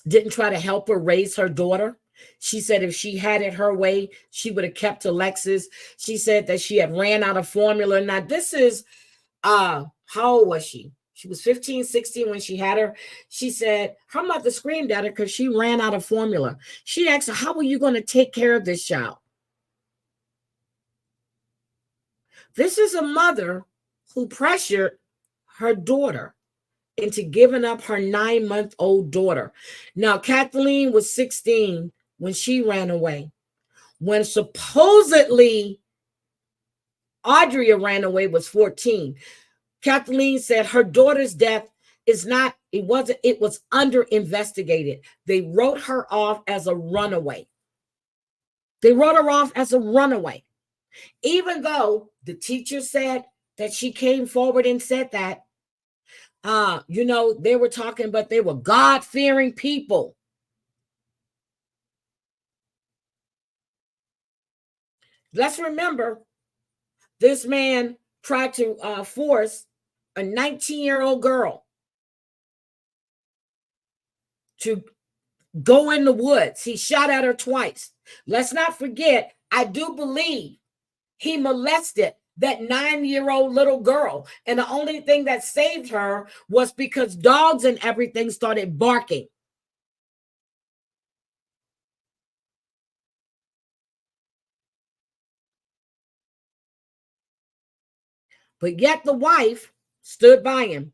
didn't try to help her raise her daughter. She said if she had it her way, she would have kept Alexis. She said that she had ran out of formula. Now, this is, how old was she? She was 15, 16 when she had her. She said her mother screamed at her because she ran out of formula. She asked her, how are you going to take care of this child? This is a mother who pressured her daughter into giving up her 9-month-old daughter. Now, Kathleen was 16 when she ran away. When supposedly Aundria ran away was 14. Kathleen said her daughter's death it was under investigated. They wrote her off as a runaway. They wrote her off as a runaway. Even though the teacher said that she came forward and said that, they were talking, but they were God-fearing people. Let's remember, this man tried to force a 19-year-old girl to go in the woods. He shot at her twice. Let's not forget, I do believe he molested that 9-year-old little girl. And the only thing that saved her was because dogs and everything started barking. But yet the wife stood by him.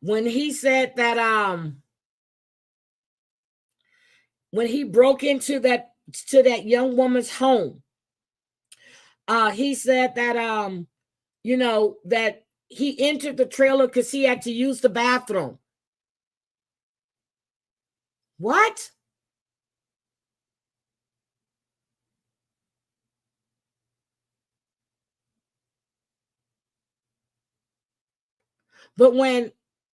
When he said that, when he broke into that young woman's home, he said that, that he entered the trailer because he had to use the bathroom. What? But when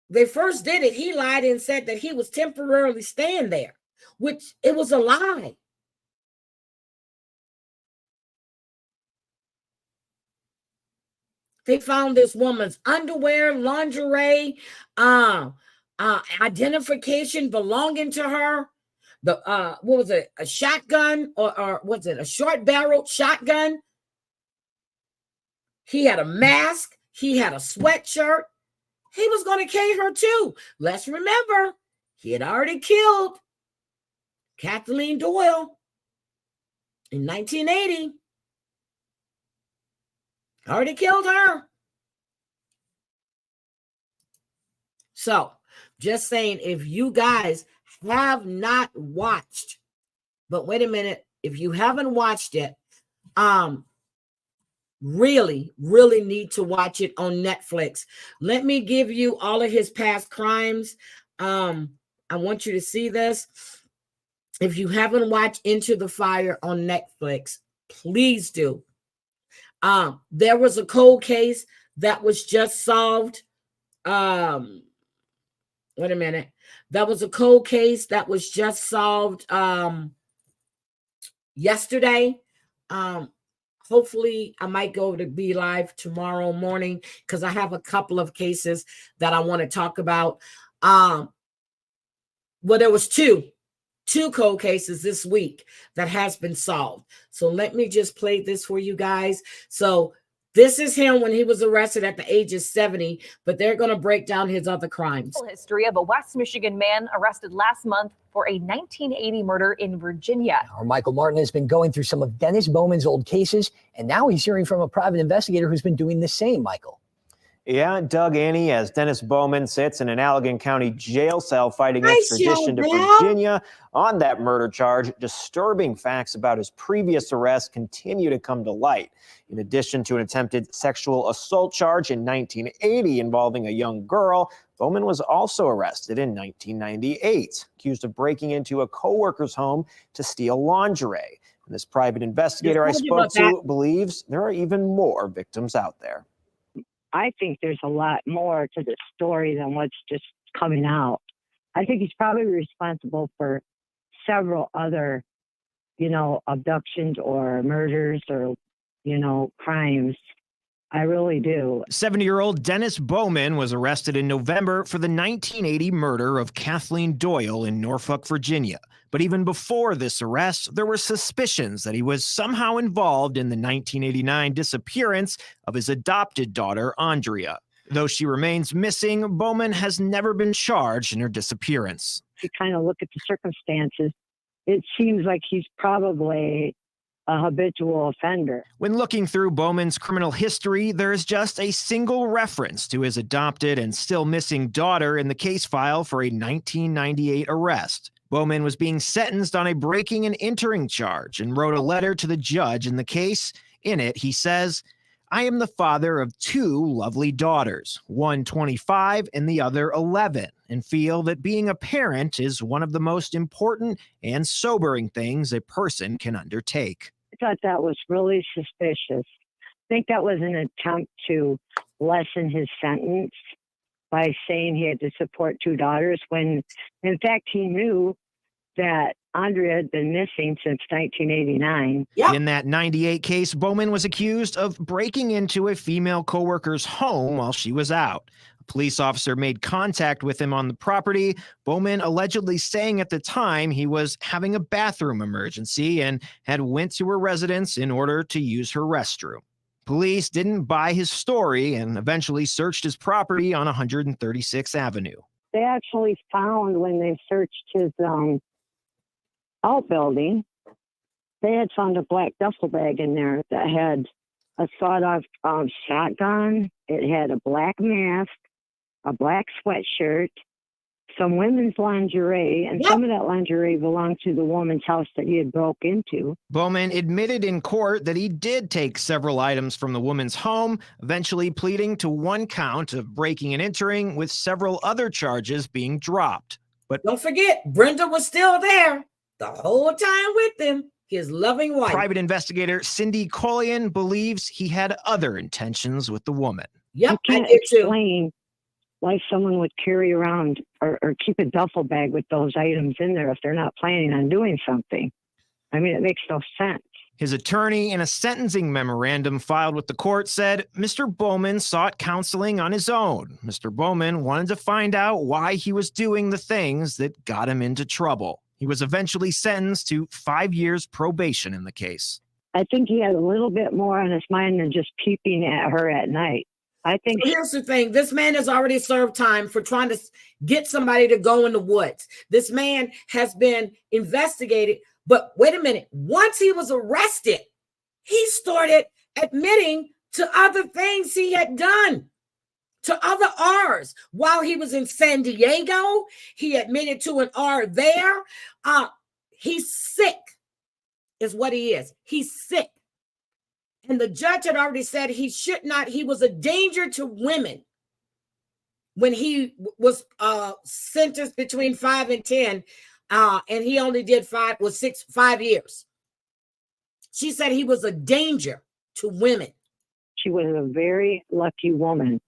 they first did it, he lied and said that he was temporarily staying there, which it was a lie. They found this woman's underwear, lingerie, identification belonging to her. What was it? A shotgun, or was it a short-barreled shotgun? He had a mask. He had a sweatshirt. He was going to kill her too. Let's remember, he had already killed Kathleen Doyle in 1980. Already killed her. So, just saying, if you guys have not watched, but wait a minute, if you haven't watched it, really need to watch it on Netflix. Let me give you all of his past crimes. I want you to see this. If you haven't watched Into the Fire on Netflix, please do. There was a cold case that was just solved. Wait a minute. That was a cold case that was just solved yesterday. Hopefully I might go to be live tomorrow morning because I have a couple of cases that I want to talk about. Well, there was two cold cases this week that has been solved. So let me just play this for you guys. So this is him when he was arrested at the age of 70, but they're going to break down his other crimes. History of a West Michigan man arrested last month for a 1980 murder in Virginia. Our Michael Martin has been going through some of Dennis Bowman's old cases, and now he's hearing from a private investigator who's been doing the same, Michael. Yeah, Doug, Annie, as Dennis Bowman sits in an Allegan County jail cell fighting extradition to Virginia on that murder charge, disturbing facts about his previous arrest continue to come to light. In addition to an attempted sexual assault charge in 1980 involving a young girl, Bowman was also arrested in 1998, accused of breaking into a coworker's home to steal lingerie. And this private investigator I spoke to believes there are even more victims out there. I think there's a lot more to the story than what's just coming out. I think he's probably responsible for several other, abductions or murders or, crimes. I really do. 70-year-old Dennis Bowman was arrested in November for the 1980 murder of Kathleen Doyle in Norfolk, Virginia. But even before this arrest, there were suspicions that he was somehow involved in the 1989 disappearance of his adopted daughter, Aundria. Though she remains missing, Bowman has never been charged in her disappearance. If you kind of look at the circumstances, it seems like he's probably a habitual offender. When looking through Bowman's criminal history, there is just a single reference to his adopted and still missing daughter in the case file for a 1998 arrest. Bowman was being sentenced on a breaking and entering charge and wrote a letter to the judge in the case. In it, he says, "I am the father of two lovely daughters, one 25 and the other 11, and feel that being a parent is one of the most important and sobering things a person can undertake." I thought that was really suspicious. I think that was an attempt to lessen his sentence by saying he had to support two daughters when, in fact, he knew that Aundria had been missing since 1989. Yep. In that 98 case, Bowman was accused of breaking into a female coworker's home while she was out. A police officer made contact with him on the property, Bowman allegedly saying at the time he was having a bathroom emergency and had went to her residence in order to use her restroom. Police didn't buy his story and eventually searched his property on 136th Avenue. They actually found, when they searched his outbuilding, they had found a black duffel bag in there that had a sawed-off shotgun. It had a black mask, a black sweatshirt, some women's lingerie, and some of that lingerie belonged to the woman's house that he had broke into. Bowman admitted in court that he did take several items from the woman's home, eventually pleading to one count of breaking and entering, with several other charges being dropped. But don't forget, Brenda was still there the whole time with him, his loving wife. Private investigator Cindy Collian believes he had other intentions with the woman. Yep, You can't explain why someone would carry around or keep a duffel bag with those items in there if they're not planning on doing something. I mean, it makes no sense. His attorney, in a sentencing memorandum filed with the court, said Mr. Bowman sought counseling on his own. Mr. Bowman wanted to find out why he was doing the things that got him into trouble. He was eventually sentenced to 5 years probation in the case. I think he had a little bit more on his mind than just peeping at her at night. I think here's the thing. This man has already served time for trying to get somebody to go in the woods. This man has been investigated. But wait a minute. Once he was arrested, he started admitting to other things he had done, to other R's. While he was in San Diego, he admitted to an R there. He's sick, is what he is. He's sick. And the judge had already said he should not, he was a danger to women when he was sentenced between 5 and 10. And he only did 5 years. She said he was a danger to women. she was a very lucky woman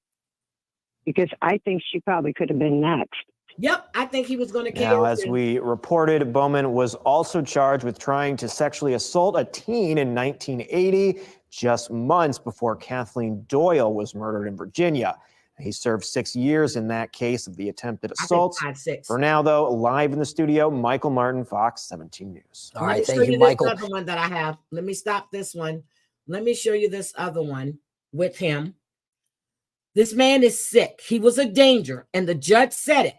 because I think she probably could have been next. Yep, I think he was going to kill. Now, as we reported, Bowman was also charged with trying to sexually assault a teen in 1980, just months before Kathleen Doyle was murdered in Virginia. He served 6 years in that case of the attempted assault. For now, though, live in the studio, Michael Martin, Fox 17 News. All right, thank you, Michael. This other one that I have. Let me stop this one. Let me show you this other one with him. This man is sick. He was a danger, and the judge said it.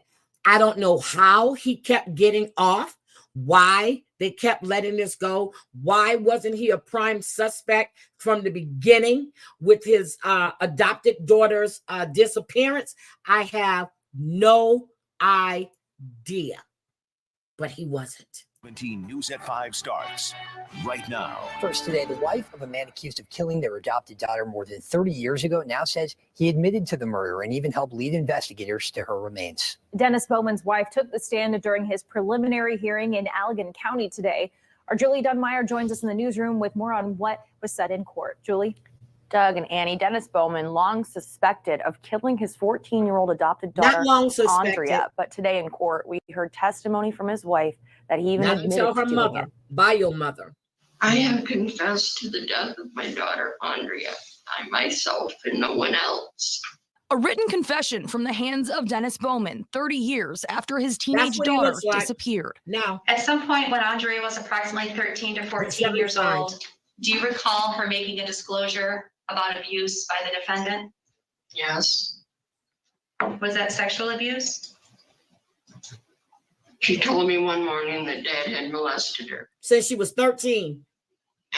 I don't know how he kept getting off, why they kept letting this go. Why wasn't he a prime suspect from the beginning with his adopted daughter's disappearance? I have no idea, but he wasn't. 17 News at 5 starts right now. First today, the wife of a man accused of killing their adopted daughter more than 30 years ago now says he admitted to the murder and even helped lead investigators to her remains. Dennis Bowman's wife took the stand during his preliminary hearing in Allegan County today. Our Julie Dunmeyer joins us in the newsroom with more on what was said in court. Julie? Doug and Annie, Dennis Bowman, long suspected of killing his 14-year-old adopted daughter, Aundria. But today in court, we heard testimony from his wife that he even admitted tell her to mother, it. by your mother. I have confessed to the death of my daughter, Aundria. I myself and no one else. A written confession from the hands of Dennis Bowman 30 years after his teenage daughter disappeared. Now, at some point when Aundria was approximately 13 to 14 years old, do you recall her making a disclosure about abuse by the defendant? Yes. Was that sexual abuse? She told me one morning that Dad had molested her. Since she was 13.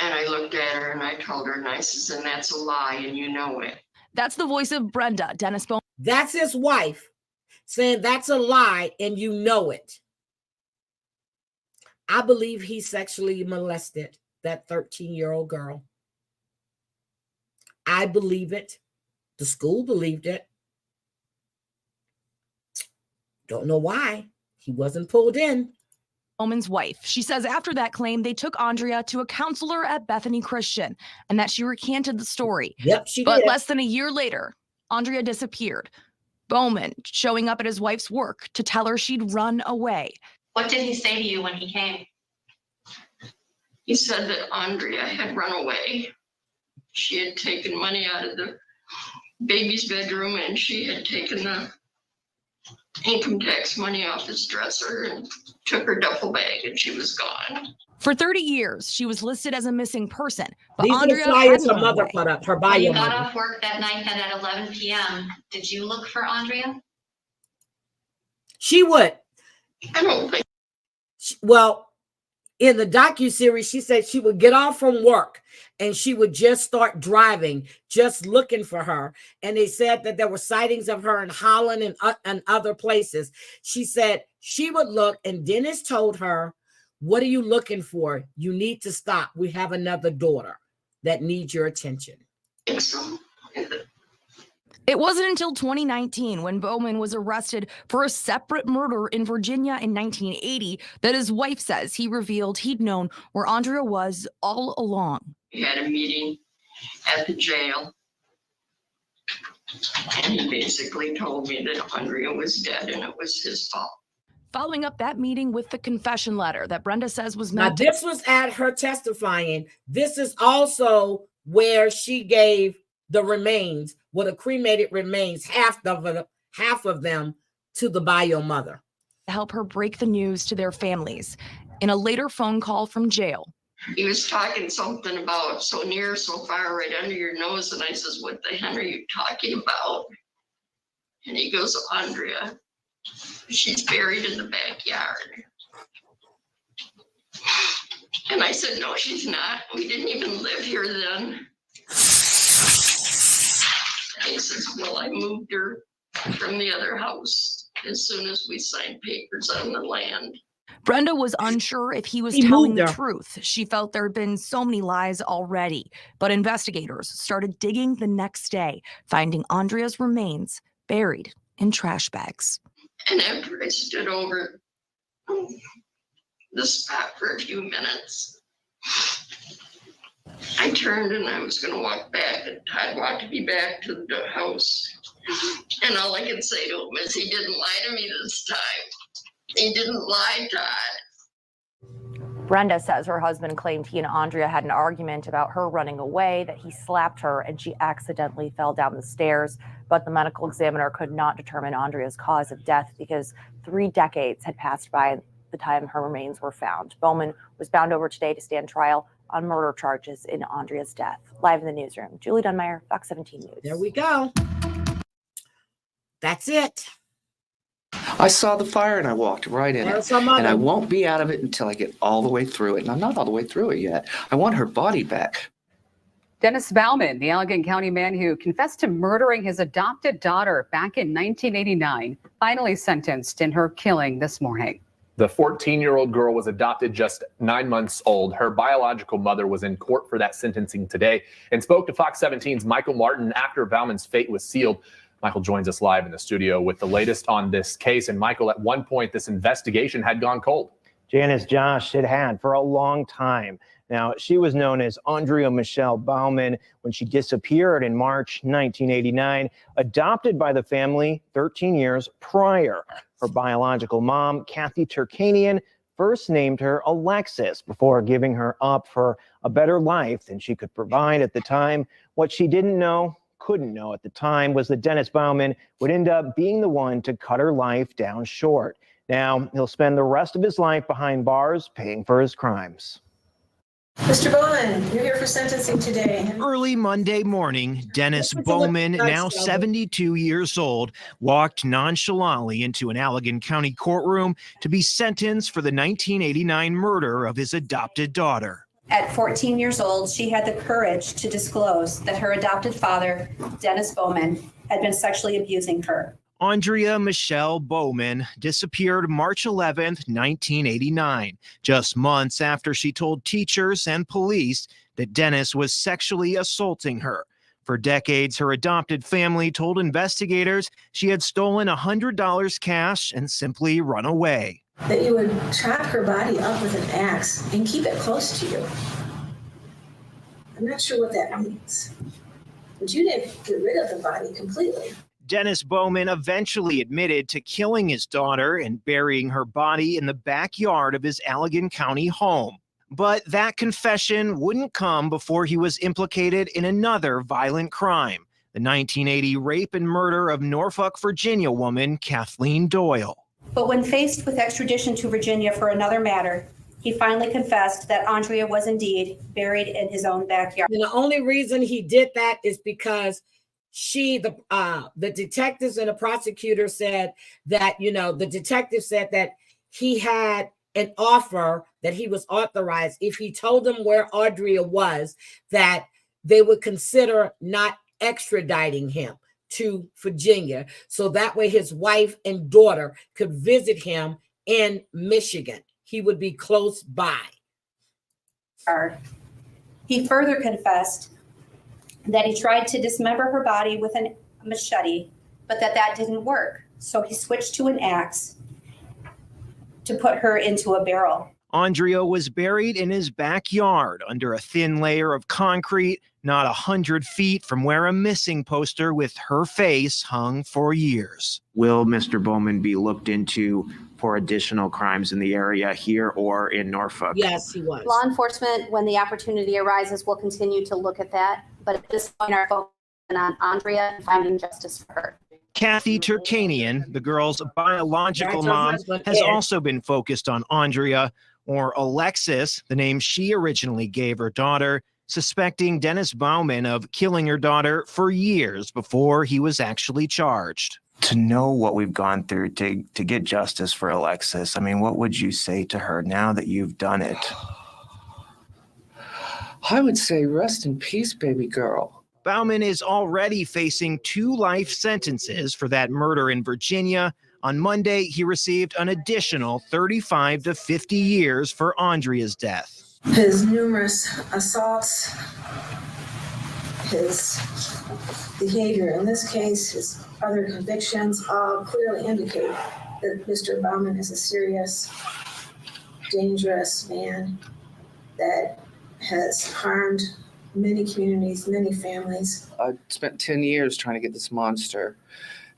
And I looked at her and I told her, and I says, and that's a lie, and you know it. That's the voice of Brenda, Dennis Bowman. That's his wife saying that's a lie and you know it. I believe he sexually molested that 13-year-old girl. I believe it. The school believed it. Don't know why. He wasn't pulled in. Bowman's wife. She says after that claim, they took Aundria to a counselor at Bethany Christian and that she recanted the story. Yep, she did. But less than a year later, Aundria disappeared. Bowman showing up at his wife's work to tell her she'd run away. What did he say to you when he came? He said that Aundria had run away. She had taken money out of the baby's bedroom and she had taken the income tax money off his dresser and took her duffel bag and she was gone. For 30 years, she was listed as a missing person. But These Aundria flyers her hadn't mother run put away. up, her When bio you got mother. off work that night then at 11 p.m., did you look for Aundria? She would. I don't think. Well, in the docuseries, she said she would get off from work and she would just start driving, just looking for her. And they said that there were sightings of her in Holland and other places. She said she would look, and Dennis told her, what are you looking for? You need to stop. We have another daughter that needs your attention. It wasn't until 2019 when Bowman was arrested for a separate murder in Virginia in 1980 that his wife says he revealed he'd known where Aundria was all along. We had a meeting at the jail and he basically told me that Aundria was dead and it was his fault. Following up that meeting with the confession letter that Brenda says was Now, meant to... this was at her testifying. This is also where she gave the remains, what a cremated remains, half of them to the bio mother. To help her break the news to their families. In a later phone call from jail, He was talking something about so near, so far, right under your nose. And I says, what the hell are you talking about? And he goes, Aundria, she's buried in the backyard. And I said, no, she's not. We didn't even live here then. He says, well, I moved her from the other house as soon as we signed papers on the land. Brenda was unsure if he was He telling moved the her. truth. She felt there had been so many lies already. But investigators started digging the next day, finding Aundria's remains buried in trash bags. And after I stood over the spot for a few minutes, I turned and I was going to walk back. And Todd walked me back to the house. And all I could say to him is, he didn't lie to me this time. He didn't lie, Todd. Brenda says her husband claimed he and Aundria had an argument about her running away, that he slapped her and she accidentally fell down the stairs. But the medical examiner could not determine Aundria's cause of death because 3 decades had passed by the time her remains were found. Bowman was bound over today to stand trial on murder charges in Aundria's death. Live in the newsroom, Julie Dunmeyer, Fox 17 News. There we go. That's it. I saw the fire and I walked right in There's it. some of And I them. won't be out of it until I get all the way through it. And I'm not all the way through it yet. I want her body back. Dennis Bowman, the Allegan County man who confessed to murdering his adopted daughter back in 1989, finally sentenced in her killing this morning. The 14-year-old girl was adopted just 9 months old. Her biological mother was in court for that sentencing today and spoke to Fox 17's Michael Martin after Bowman's fate was sealed. Michael joins us live in the studio with the latest on this case. And Michael, at one point, this investigation had gone cold. Janice, Josh, it had for a long time. Now, she was known as Aundria Michelle Bowman when she disappeared in March 1989, adopted by the family 13 years prior. Her biological mom, Cathy Terkanian, first named her Alexis before giving her up for a better life than she could provide at the time. What she didn't know, couldn't know at the time was that Dennis Bowman would end up being the one to cut her life down short. Now, he'll spend the rest of his life behind bars paying for his crimes. Mr. Bowman, you're here for sentencing today. Early Monday morning, Dennis Let's look at Bowman, the now nuts, 72 years old, walked nonchalantly into an Allegan County courtroom to be sentenced for the 1989 murder of his adopted daughter. At 14 years old, she had the courage to disclose that her adopted father, Dennis Bowman, had been sexually abusing her. Aundria Michelle Bowman disappeared March 11th, 1989, just months after she told teachers and police that Dennis was sexually assaulting her. For decades, her adopted family told investigators she had stolen $100 cash and simply run away. That you would chop her body up with an axe and keep it close to you. I'm not sure what that means. But you didn't get rid of the body completely. Dennis Bowman eventually admitted to killing his daughter and burying her body in the backyard of his Allegan County home. But that confession wouldn't come before he was implicated in another violent crime, the 1980 rape and murder of Norfolk, Virginia woman Kathleen Doyle. But when faced with extradition to Virginia for another matter, he finally confessed that Aundria was indeed buried in his own backyard. And the only reason he did that is because the detectives and the prosecutor said that, the detective said that he had an offer that he was authorized. If he told them where Aundria was, that they would consider not extraditing him to Virginia. So that way his wife and daughter could visit him in Michigan. He would be close by. He further confessed that he tried to dismember her body with a machete, but that didn't work. So he switched to an axe to put her into a barrel. Aundria was buried in his backyard under a thin layer of concrete, not 100 feet from where a missing poster with her face hung for years. Will Mr. Bowman be looked into for additional crimes in the area here or in Norfolk? Yes, he was. Law enforcement, when the opportunity arises, will continue to look at that. But at this point, our focus is on Aundria and finding justice for her. Cathy Terkanian, the girl's biological That's her mom, husband, has Ed. also been focused on Aundria, or Alexis, the name she originally gave her daughter, suspecting Dennis Bowman of killing her daughter for years before he was actually charged. To know what we've gone through to get justice for Alexis, I mean, what would you say to her now that you've done it? I would say rest in peace, baby girl. Bowman is already facing 2 life sentences for that murder in Virginia. On Monday, he received an additional 35 to 50 years for Aundria's death. His numerous assaults, his behavior in this case, his other convictions all clearly indicate that Mr. Bowman is a serious, dangerous man that has harmed many communities, many families. I spent 10 years trying to get this monster,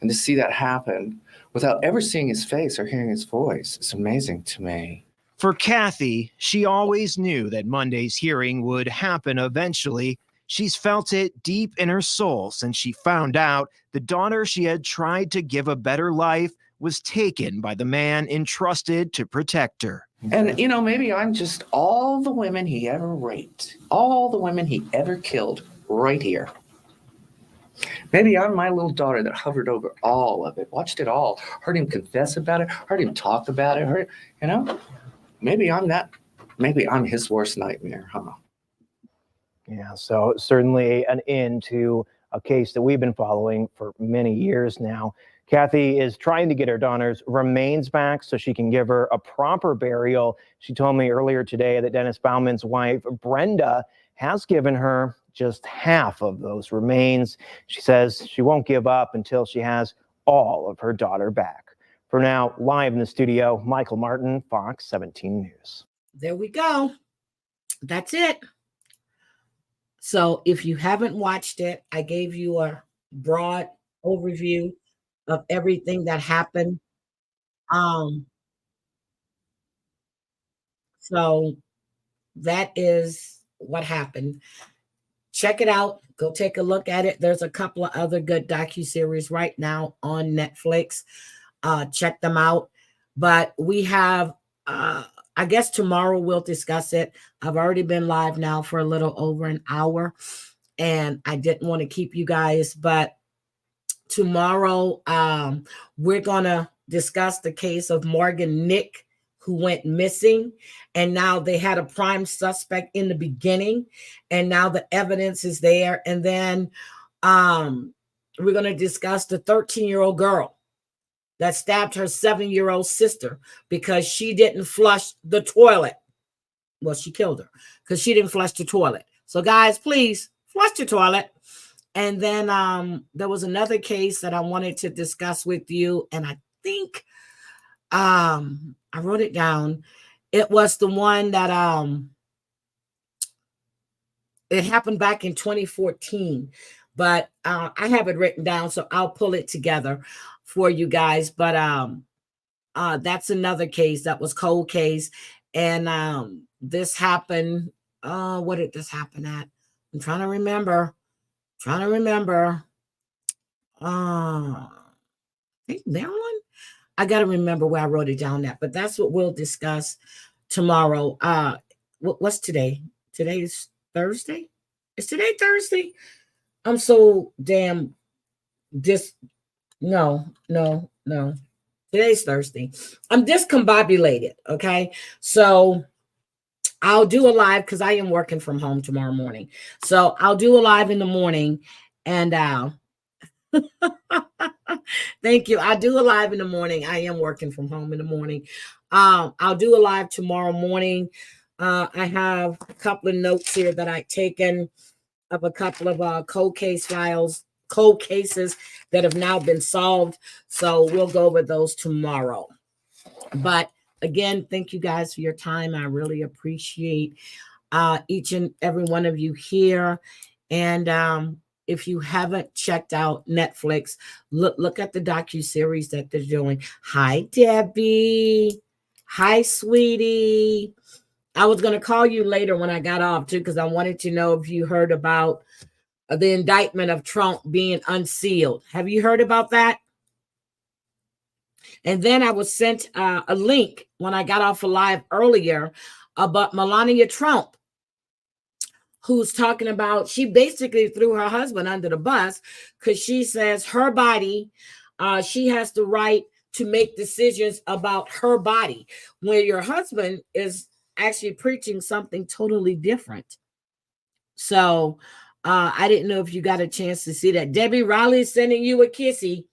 and to see that happen without ever seeing his face or hearing his voice, it's amazing to me. For Cathy, she always knew that Monday's hearing would happen eventually. She's felt it deep in her soul since she found out the daughter she had tried to give a better life was taken by the man entrusted to protect her. And, maybe I'm just all the women he ever raped, all the women he ever killed right here. Maybe I'm my little daughter that hovered over all of it, watched it all, heard him confess about it, heard him talk about it, maybe I'm that, maybe I'm his worst nightmare, huh? Yeah, so certainly an end to a case that we've been following for many years now. Cathy is trying to get her daughter's remains back so she can give her a proper burial. She told me earlier today that Dennis Bowman's wife, Brenda, has given her just half of those remains. She says she won't give up until she has all of her daughter back. For now, live in the studio, Michael Martin, Fox 17 News. There we go. That's it. So if you haven't watched it, I gave you a broad overview of everything that happened. So that is what happened. check it out. Go take a look at it. There's a couple of other good docuseries right now on Netflix. Check them out. But we have, I guess tomorrow we'll discuss it. I've already been live now for a little over an hour, and I didn't want to keep you guys, but tomorrow we're going to discuss the case of Morgan Nick, who went missing, and now they had a prime suspect in the beginning, and now the evidence is there. And then we're going to discuss the 13-year-old girl that stabbed her 7-year-old sister because she didn't flush the toilet. Well, she killed her because she didn't flush the toilet. So guys, please flush the toilet. And then there was another case that I wanted to discuss with you, and I think I wrote it down. It was the one that it happened back in 2014, but I have it written down, so I'll pull it together for you guys. But that's another case that was cold case, and this happened. What did this happen at? I'm trying to remember. I think Maryland. I got to remember where I wrote it down at, but that's what we'll discuss tomorrow. What's today? Today's Thursday? Is today Thursday? I'm so damn no. Today's Thursday. I'm discombobulated, okay? So I'll do a live because I am working from home tomorrow morning. So I'll do a live in the morning, and thank you. I do a live in the morning. I am working from home in the morning. I'll do a live tomorrow morning. I have a couple of notes here that I've taken of a couple of cold cases that have now been solved. So we'll go over those tomorrow. But again, thank you guys for your time. I really appreciate each and every one of you here. And if you haven't checked out Netflix, look at the docuseries that they're doing. Hi, Debbie. Hi, sweetie. I was going to call you later when I got off, too, because I wanted to know if you heard about the indictment of Trump being unsealed. Have you heard about that? And then I was sent a link when I got off a live earlier about Melania Trump, who's talking about, she basically threw her husband under the bus because she says her body, she has the right to make decisions about her body, where your husband is actually preaching something totally different. So I didn't know if you got a chance to see that. Debbie Riley is sending you a kissy.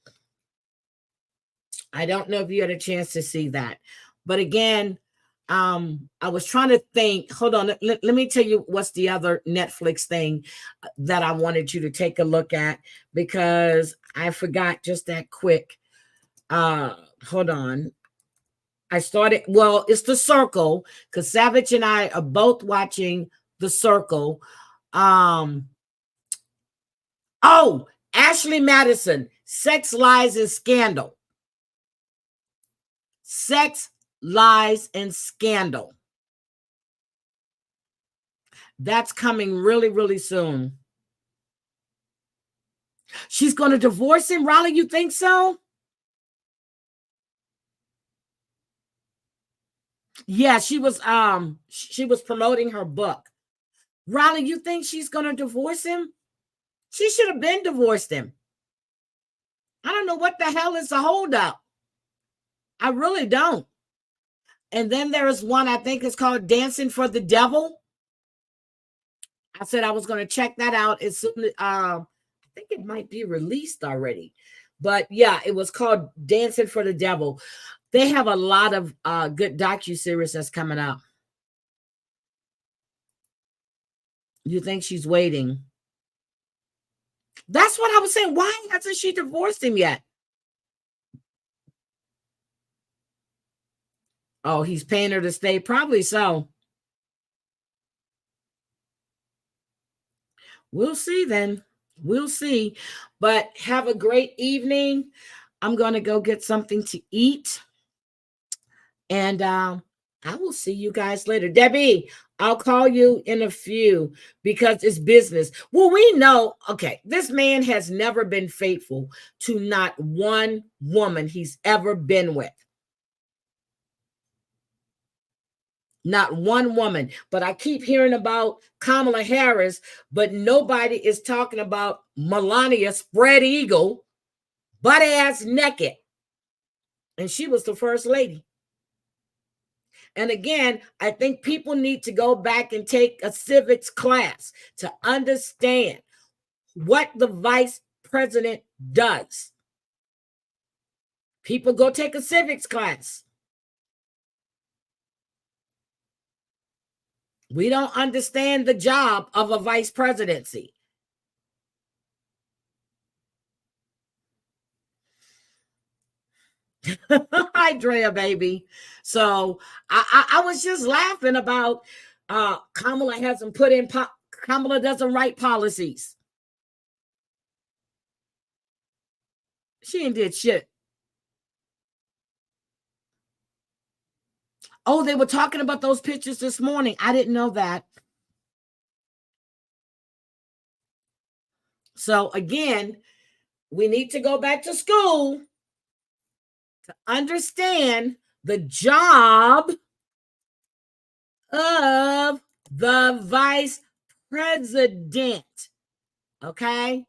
I don't know if you had a chance to see that. But again, I was trying to think. Hold on. Let me tell you what's the other Netflix thing that I wanted you to take a look at, because I forgot just that quick. Hold on. It's The Circle, because Savage and I are both watching The Circle. Ashley Madison, Sex, Lies, and Scandal. Sex, Lies, and Scandal. That's coming really, really soon. She's going to divorce him, Raleigh, you think so? Yeah, she was promoting her book. Raleigh, you think she's going to divorce him? She should have been divorced him. I don't know what the hell is the holdup. I really don't. And then there is one, I think it's called Dancing for the Devil. I said I was going to check that out as soon as, I think it might be released already. But yeah, it was called Dancing for the Devil. They have a lot of good docuseries that's coming up. You think she's waiting? That's what I was saying. Why hasn't she divorced him yet? Oh, he's paying her to stay? Probably so. We'll see then. We'll see. But have a great evening. I'm going to go get something to eat. And I will see you guys later. Debbie, I'll call you in a few because it's business. Well, we know, okay, this man has never been faithful to not one woman he's ever been with. Not one woman. But I keep hearing about Kamala Harris, but nobody is talking about Melania spread eagle, butt ass naked. And she was the first lady. And again, I think people need to go back and take a civics class to understand what the vice president does. People go take a civics class. We don't understand the job of a vice presidency. Hi, Drea, baby. So I was just laughing about Kamala hasn't put in, Kamala doesn't write policies. She ain't did shit. Oh, they were talking about those pictures this morning. I didn't know that. So again, we need to go back to school to understand the job of the vice president. Okay?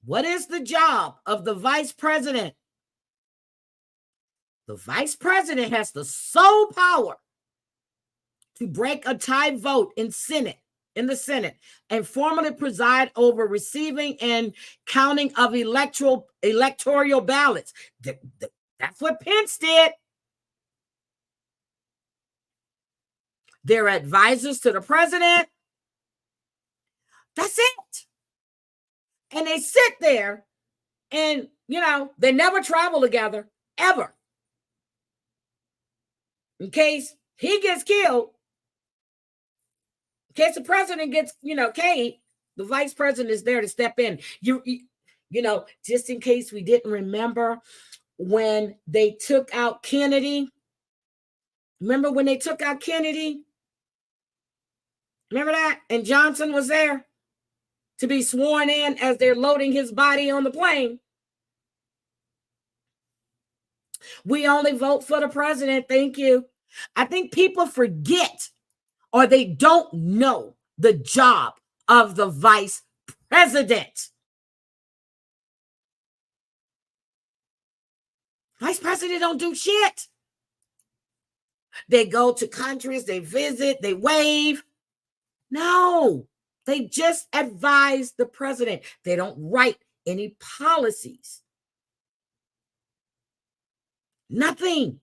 What is the job of the vice president? The vice president has the sole power to break a tie vote in the Senate, and formally preside over receiving and counting of electoral ballots. That's what Pence did. They're advisors to the president. That's it. And they sit there and, they never travel together, ever. In case he gets killed, in case the president gets, killed, the vice president is there to step in. Just in case we didn't remember when they took out Kennedy. Remember when they took out Kennedy? Remember that? And Johnson was there to be sworn in as they're loading his body on the plane. We only vote for the president. Thank you. I think people forget or they don't know the job of the vice president. Vice president don't do shit. They go to countries, they visit, they wave. No, they just advise the president. They don't write any policies. Nothing.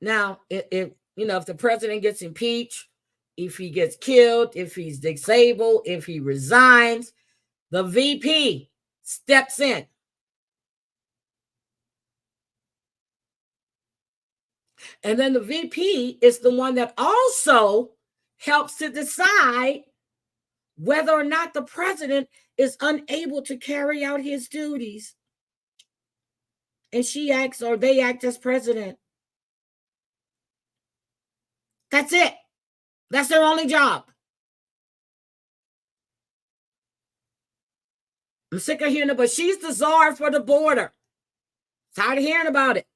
Now, if the president gets impeached, if he gets killed, if he's disabled, if he resigns, the VP steps in. And then the VP is the one that also helps to decide whether or not the president is unable to carry out his duties. And she acts or they act as president. That's it. That's their only job. I'm sick of hearing it, but she's the czar for the border. Tired of hearing about it.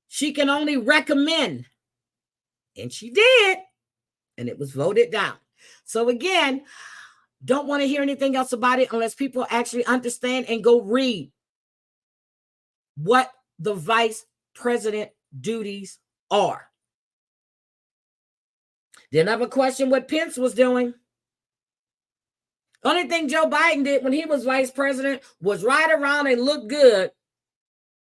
She can only recommend. And she did. And it was voted down. So again, don't want to hear anything else about it unless people actually understand and go read what the vice president duties are. Didn't have a question what Pence was doing. Only thing Joe Biden did when he was vice president was ride around and look good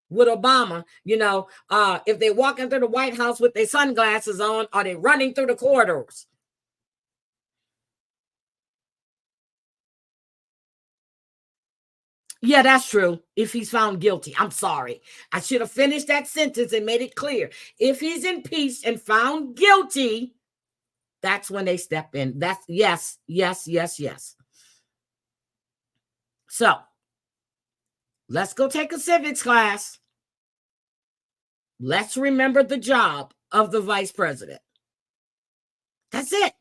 with Obama. If they're walking through the White House with their sunglasses on, or they running through the corridors. Yeah, that's true. If he's found guilty. I'm sorry. I should have finished that sentence and made it clear. If he's impeached and found guilty, that's when they step in. That's yes. So let's go take a civics class. Let's remember the job of the vice president. That's it.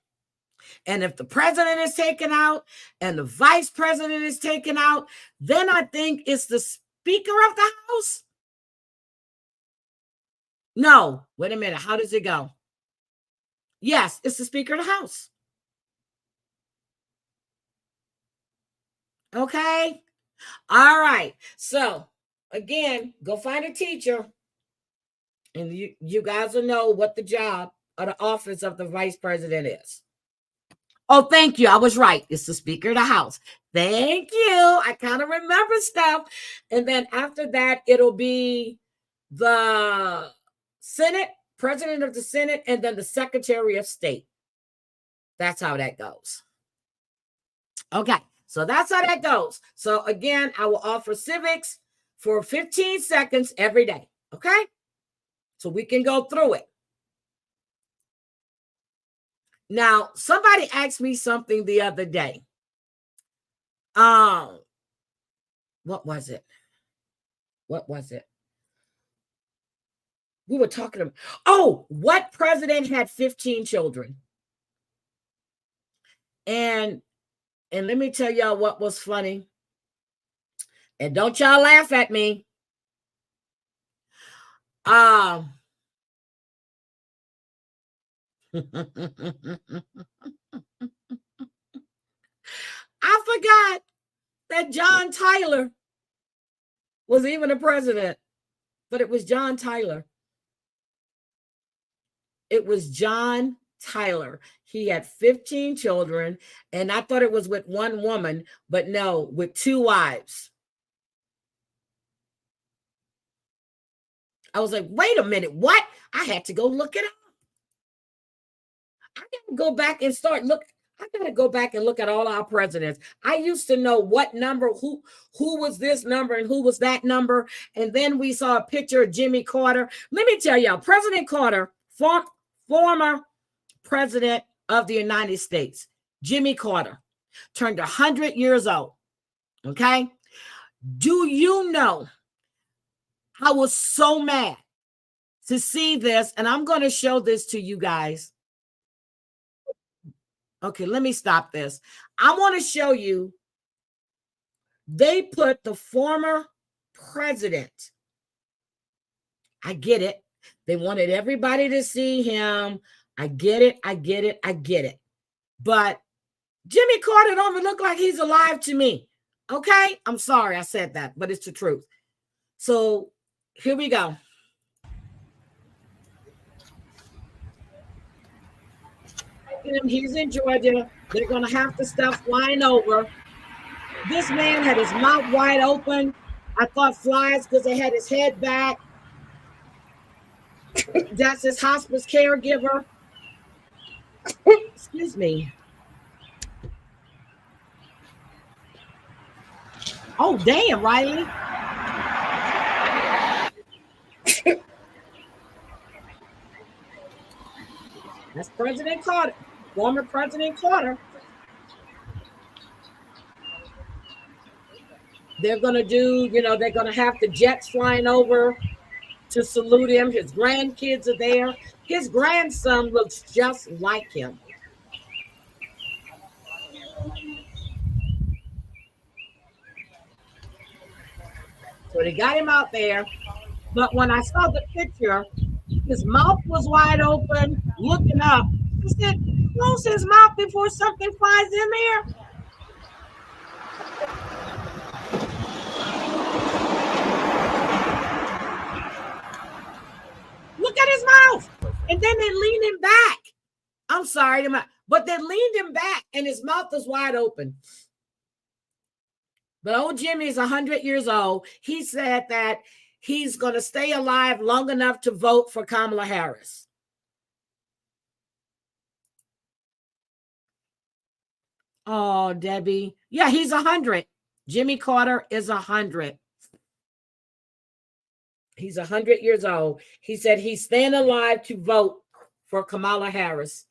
And if the president is taken out and the vice president is taken out, then I think it's the Speaker of the House. No, wait a minute. How does it go? Yes, it's the Speaker of the House. Okay. All right. So again, go find a teacher. And you guys will know what the job or the office of the vice president is. Oh, thank you. I was right. It's the Speaker of the House. Thank you. I kind of remember stuff. And then after that, it'll be the Senate, President of the Senate, and then the Secretary of State. That's how that goes. Okay. So that's how that goes. So again, I will offer civics for 15 seconds every day. Okay. So we can go through it. Now, somebody asked me something the other day. What was it? What was it? We were talking about, what president had 15 children? And let me tell y'all what was funny. And don't y'all laugh at me. I forgot that John Tyler was even a president, but it was John Tyler. It was John Tyler. He had 15 children, and I thought it was with one woman, but no, with 2 wives. I was like, wait a minute, what? I had to go look it up. I gotta go back and look at all our presidents. I used to know what number, who was this number and who was that number. And then we saw a picture of Jimmy Carter. Let me tell y'all, President Carter, former president of the United States, Jimmy Carter, turned 100 years old. Okay. Do you know, I was so mad to see this, and I'm going to show this to you guys. Okay, let me stop this. I want to show you, they put the former president. I get it. They wanted everybody to see him. I get it. But Jimmy Carter don't even look like he's alive to me. Okay? I'm sorry I said that, but it's the truth. So here we go. He's in Georgia. They're going to have the stuff flying over. This man had his mouth wide open. I thought flies because they had his head back. That's his hospice caregiver. Excuse me. Oh, damn, Riley. That's President Carter, former President Carter. They're going to do, they're going to have the jets flying over to salute him. His grandkids are there. His grandson looks just like him. So they got him out there. But when I saw the picture, his mouth was wide open, looking up. He said, close his mouth before something flies in there. Look at his mouth. And then they leaned him back. I'm sorry, but they leaned him back and his mouth was wide open. But old Jimmy is 100 years old. He said that he's going to stay alive long enough to vote for Kamala Harris. Oh, Debbie. Yeah, he's 100. Jimmy Carter is 100. He's 100 years old. He said he's staying alive to vote for Kamala Harris.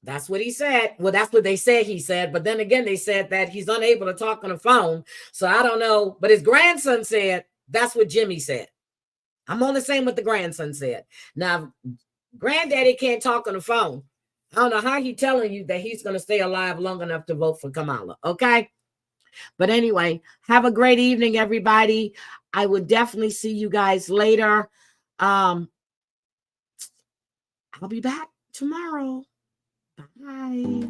That's what he said. Well, that's what they said he said. But then again, they said that he's unable to talk on the phone. So I don't know. But his grandson said that's what Jimmy said. I'm on the same what the grandson said. Now, granddaddy can't talk on the phone. I don't know how he's telling you that he's going to stay alive long enough to vote for Kamala. Okay. But anyway, have a great evening, everybody. I will definitely see you guys later. I'll be back tomorrow. Bye.